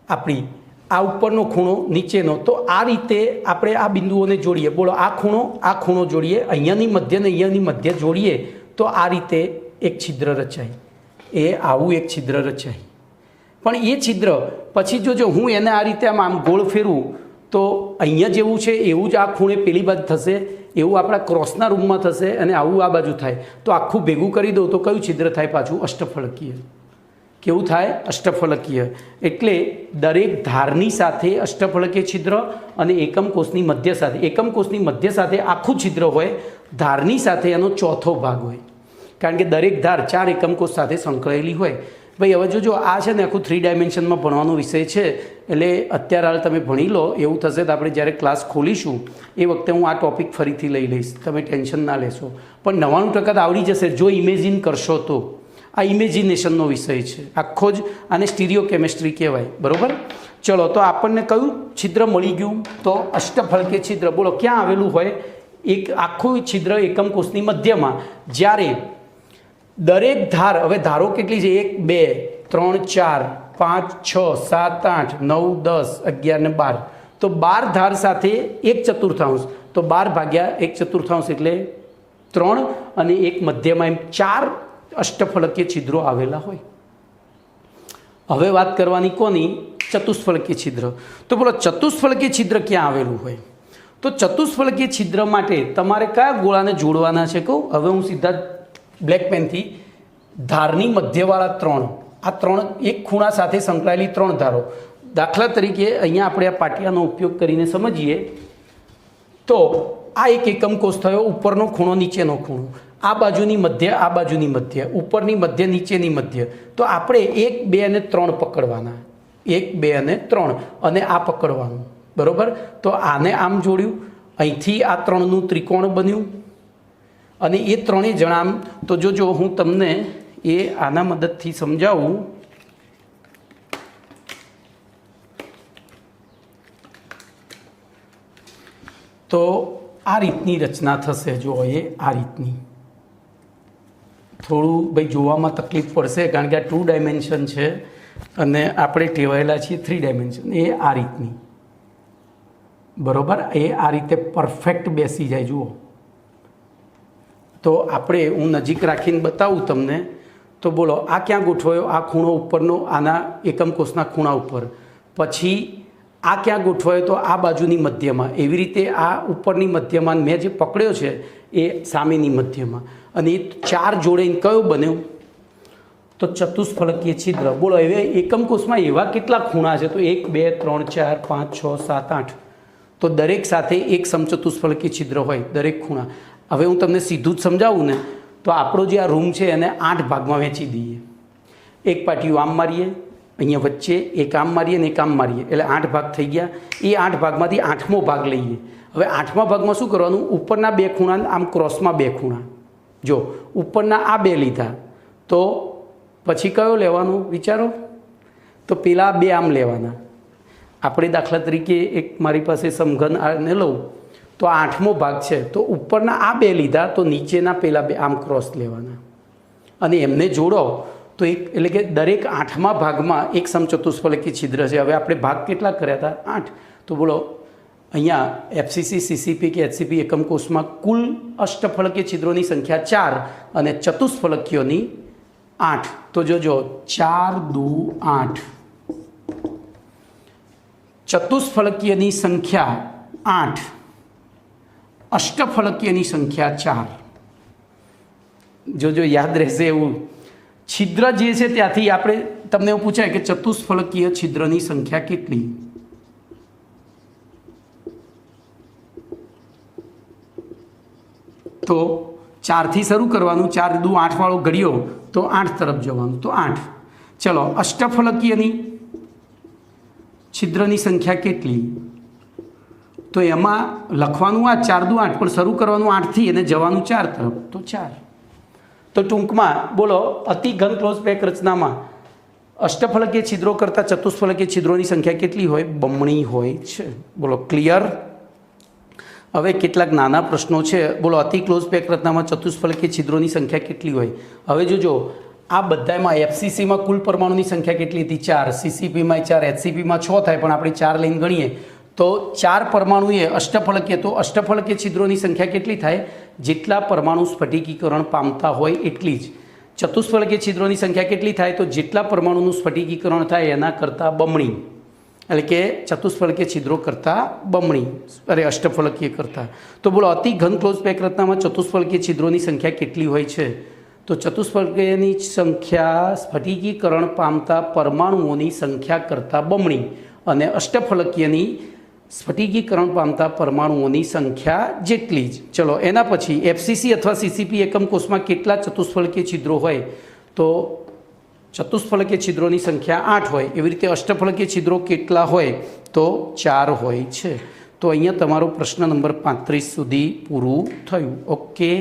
આપણી, આ ઉપરનો ખૂણો, નીચેનો. તો આ રીતે આપણે આ બિંદુઓને જોડીએ. બોલો આ ખૂણો જોડીએ, અહીંયાની મધ્ય ને અહીંયાની મધ્ય જોડીએ તો આ રીતે એક છિદ્ર રચાય. એ આવું એક છિદ્ર રચાય. પણ એ છિદ્ર પછી જો હું એને આ રીતે આમ ગોળ ફેરવું તો અહીંયા જેવું છે એવું જ આ ખૂણે પેલી બાજુ થશે, એવું આપણા ક્રોસના રૂમમાં થશે, અને આવું આ બાજુ થાય. તો આખું ભેગું કરી દઉં તો કયું છિદ્ર થાય પાછું? અષ્ટફલકીય. કેવું થાય? અષ્ટફલકીય. એટલે દરેક ધારની સાથે અષ્ટફલકીય છિદ્ર અને એકમ કોષની મધ્ય સાથે, એકમ કોષની મધ્ય સાથે આખું છિદ્ર હોય, ધારની સાથે એનો ચોથો ભાગ હોય, કારણ કે દરેક ધાર 4 એકમ કોષ સાથે સંકળાયેલી હોય. ભાઈ હવે જો આ છે ને આખું 3 ડાયમેન્શનમાં ભણવાનો વિષય છે, એટલે અત્યારે હાલ તમે ભણી લો. એવું થશે તો આપણે જ્યારે ક્લાસ ખોલીશું એ વખતે હું આ ટૉપિક ફરીથી લઈ લઈશ, તમે ટેન્શન ના લેશો. પણ 99% તો આવડી જશે જો ઇમેજિન કરશો તો. આ ઇમેજિનેશનનો વિષય છે આખો જ, આને સ્ટીરિયો કેમેસ્ટ્રી કહેવાય, બરાબર. ચલો તો આપણને કયું છિદ્ર મળી ગયું? તો અષ્ટફલકીય છિદ્ર. બોલો ક્યાં આવેલું હોય? એક આખું છિદ્ર એકમ કોષની મધ્યમાં, જ્યારે દરેક ધાર, હવે ધારો કેટલી છે? 1 2 3 4 5 6 7 8 9 10 11 ને 12. તો 12 ધાર સાથે 1/4, તો 12 ભાગ્યા 1/4 એટલે 3, અને એક મધ્યમાં, એમ 4 અષ્ટફલકીય છિદ્રો આવેલા હોય. હવે વાત કરવાની કોની? ચતુષ્ફલકીય છિદ્ર. તો બોલો ચતુષ્ફલકીય છિદ્ર ક્યાં આવેલું હોય? તો ચતુષ્ફલકીય છિદ્ર માટે તમારે કયા ગોળાને જોડવાના છે કહું? હવે હું સીધા બ્લેક પેનથી ધારની મધ્યવાળા 3, આ 3 એક ખૂણા સાથે સંકળાયેલી 3 ધારો, દાખલા તરીકે અહીંયા આપણે આ પાટિયાનો ઉપયોગ કરીને સમજીએ તો આ એક એકમ કોષ થયો, ઉપરનો ખૂણો નીચેનો ખૂણો, આ બાજુની મધ્ય આ બાજુની મધ્ય, ઉપરની મધ્ય નીચેની મધ્ય. તો આપણે 1 2 અને 3 પકડવાના, 1 2 અને 3, અને આ પકડવાનું, બરાબર? તો આને આમ જોડ્યું, અહીંથી આ 3નું ત્રિકોણ બન્યું, અને એ 3 જણા આમ. તો જોજો હું તમને એ આના મદદથી સમજાવું. તો આ રીતની રચના થશે. જો એ આ રીતની, થોડું ભાઈ જોવામાં તકલીફ પડશે કારણ કે આ 2 ડાયમેન્શન છે અને આપણે ટેવાયેલા છીએ 3 ડાયમેન્શન. એ આ રીતની, બરાબર? એ આ રીતે પરફેક્ટ બેસી જાય. જુઓ તો આપણે, હું નજીક રાખીને બતાવું તમને. તો બોલો આ ક્યાં ગોઠવાયો? આ ખૂણો ઉપરનો, આના એકમ કોષના ખૂણા ઉપર. પછી આ ક્યાં ગોઠવાયો? તો આ બાજુની મધ્યમાં. એવી રીતે આ ઉપરની મધ્યમાં, મેં જે પકડ્યો છે એ સામેની મધ્યમાં, અને એ 4 જોડે કયો બન્યો? તો ચતુષ્ફલકીય છિદ્ર. બોલો હવે એકમ કોષમાં એવા કેટલા ખૂણા છે? તો 1 2 3 4 5 6 7 8. તો દરેક સાથે એક સમચતુષ્ફલકીય છિદ્ર હોય, દરેક ખૂણા. હવે હું તમને સીધું જ સમજાવું ને, તો આપણો જે આ રૂમ છે એને 8 ભાગમાં વહેંચી દઈએ. એક પાટિયું આમ મારીએ, અહીંયા વચ્ચે એક આમ મારીએ ને એક આમ મારીએ, એટલે 8 ભાગ થઈ ગયા. એ 8 ભાગમાંથી 8મો ભાગ લઈએ. હવે 8મા ભાગમાં શું કરવાનું? ઉપરના 2 ખૂણા, આમ ક્રોસમાં 2 ખૂણા. જો ઉપરના આ 2 લીધા, તો પછી કયો લેવાનો વિચારો? તો પેલા 2 આમ લેવાના. આપણે દાખલા તરીકે એક મારી પાસે સમઘન આને લઉં, તો 8મો ભાગ છે, તો ઉપરના આ 2 લીધા, તો નીચેના પેલા 2 આમ ક્રોસ લેવાના, અને એમને જોડો. તો એક, એટલે કે દરેક 8મા ભાગમાં એક સમચતુષ્ફલકીય છિદ્ર છે. હવે આપણે ભાગ કેટલા કર્યા હતા? 8. તો બોલો અહીંયા એફસીસી, સીસીપી કે એચસીપી એકમ કોષમાં કુલ અષ્ટફલકીય છિદ્રોની સંખ્યા 4 અને ચતુષ્ફલકીયોની 8. તો જોજો 4 2 8. ચતુષ્ફલકીયની સંખ્યા 8, અષ્ટફલકીયની સંખ્યા 4. જોજો યાદ રહેશે એવું. છિદ્ર જે છે ત્યાંથી આપણે, તમને એવું પૂછાય કે ચતુષ્ફલકીય છિદ્રની સંખ્યા કેટલી? તો 4થી શરૂ કરવાનું. 4 2 8 વાળો ઘડિયો, તો 8 તરફ જવાનું, તો 8. ચલો અષ્ટફલકીયની છિદ્રની સંખ્યા કેટલી? તો એમાં લખવાનું આ 4 2 8, પણ શરૂ કરવાનું 8થી અને જવાનું 4 તરફ, તો 4. તો ટૂંકમાં બોલો અતિ ઘન ક્લોઝ પેક રચનામાં અષ્ટફલકીય છિદ્રો કરતાં ચતુષ્ફલકીય છિદ્રોની સંખ્યા કેટલી હોય? બમણી હોય છે. બોલો ક્લિયર? હવે કેટલાક નાના પ્રશ્નો છે. બોલો અતિ ક્લોઝ પેક રચનામાં ચતુષ્ફલકીય છિદ્રોની સંખ્યા કેટલી હોય? હવે જોજો આ બધામાં એફસીસીમાં કુલ પરમાણુની સંખ્યા કેટલી હતી? 4. સીસીપીમાં 4, એચસીપીમાં 6 થાય, પણ આપણે 4 લઈને ગણીએ તો 4 પરમાણુએ અષ્ટફલકીય. તો અષ્ટફલકીય છિદ્રોની સંખ્યા કેટલી થાય? જેટલા પરમાણુ સ્ફટિકીકરણ પામતા હોય એટલી જ. ચતુષ્ફલકીય છિદ્રોની સંખ્યા કેટલી થાય? તો જેટલા પરમાણુનું સ્ફટિકીકરણ થાય એના કરતાં બમણી, એટલે કે ચતુષ્ફલકીય છિદ્રો કરતાં બમણી, અષ્ટફલકીય કરતાં. તો બોલો અતિ ઘન ક્લોઝ પેક રચનામાં ચતુષ્ફલકીય છિદ્રોની સંખ્યા કેટલી હોય છે? તો ચતુષ્ફલકીયની સંખ્યા સ્ફટિકીકરણ પામતા પરમાણુઓની સંખ્યા કરતાં બમણી, અને અષ્ટફલકીયની સ્ફટિકીકરણ પામતા પરમાણુઓની સંખ્યા જેટલી જ. ચલો એના પછી એફસીસી અથવા સીસીપી એકમ કોષમાં કેટલા ચતુષ્ફલકીય છિદ્રો હોય? તો ચતુષ્ફલકીય છિદ્રોની સંખ્યા 8 હોય. એવી રીતે અષ્ટફલકીય છિદ્રો કેટલા હોય? તો 4 હોય છે. તો અહીંયા તમારો પ્રશ્ન નંબર 35 સુધી પૂરું થયું. ઓકે.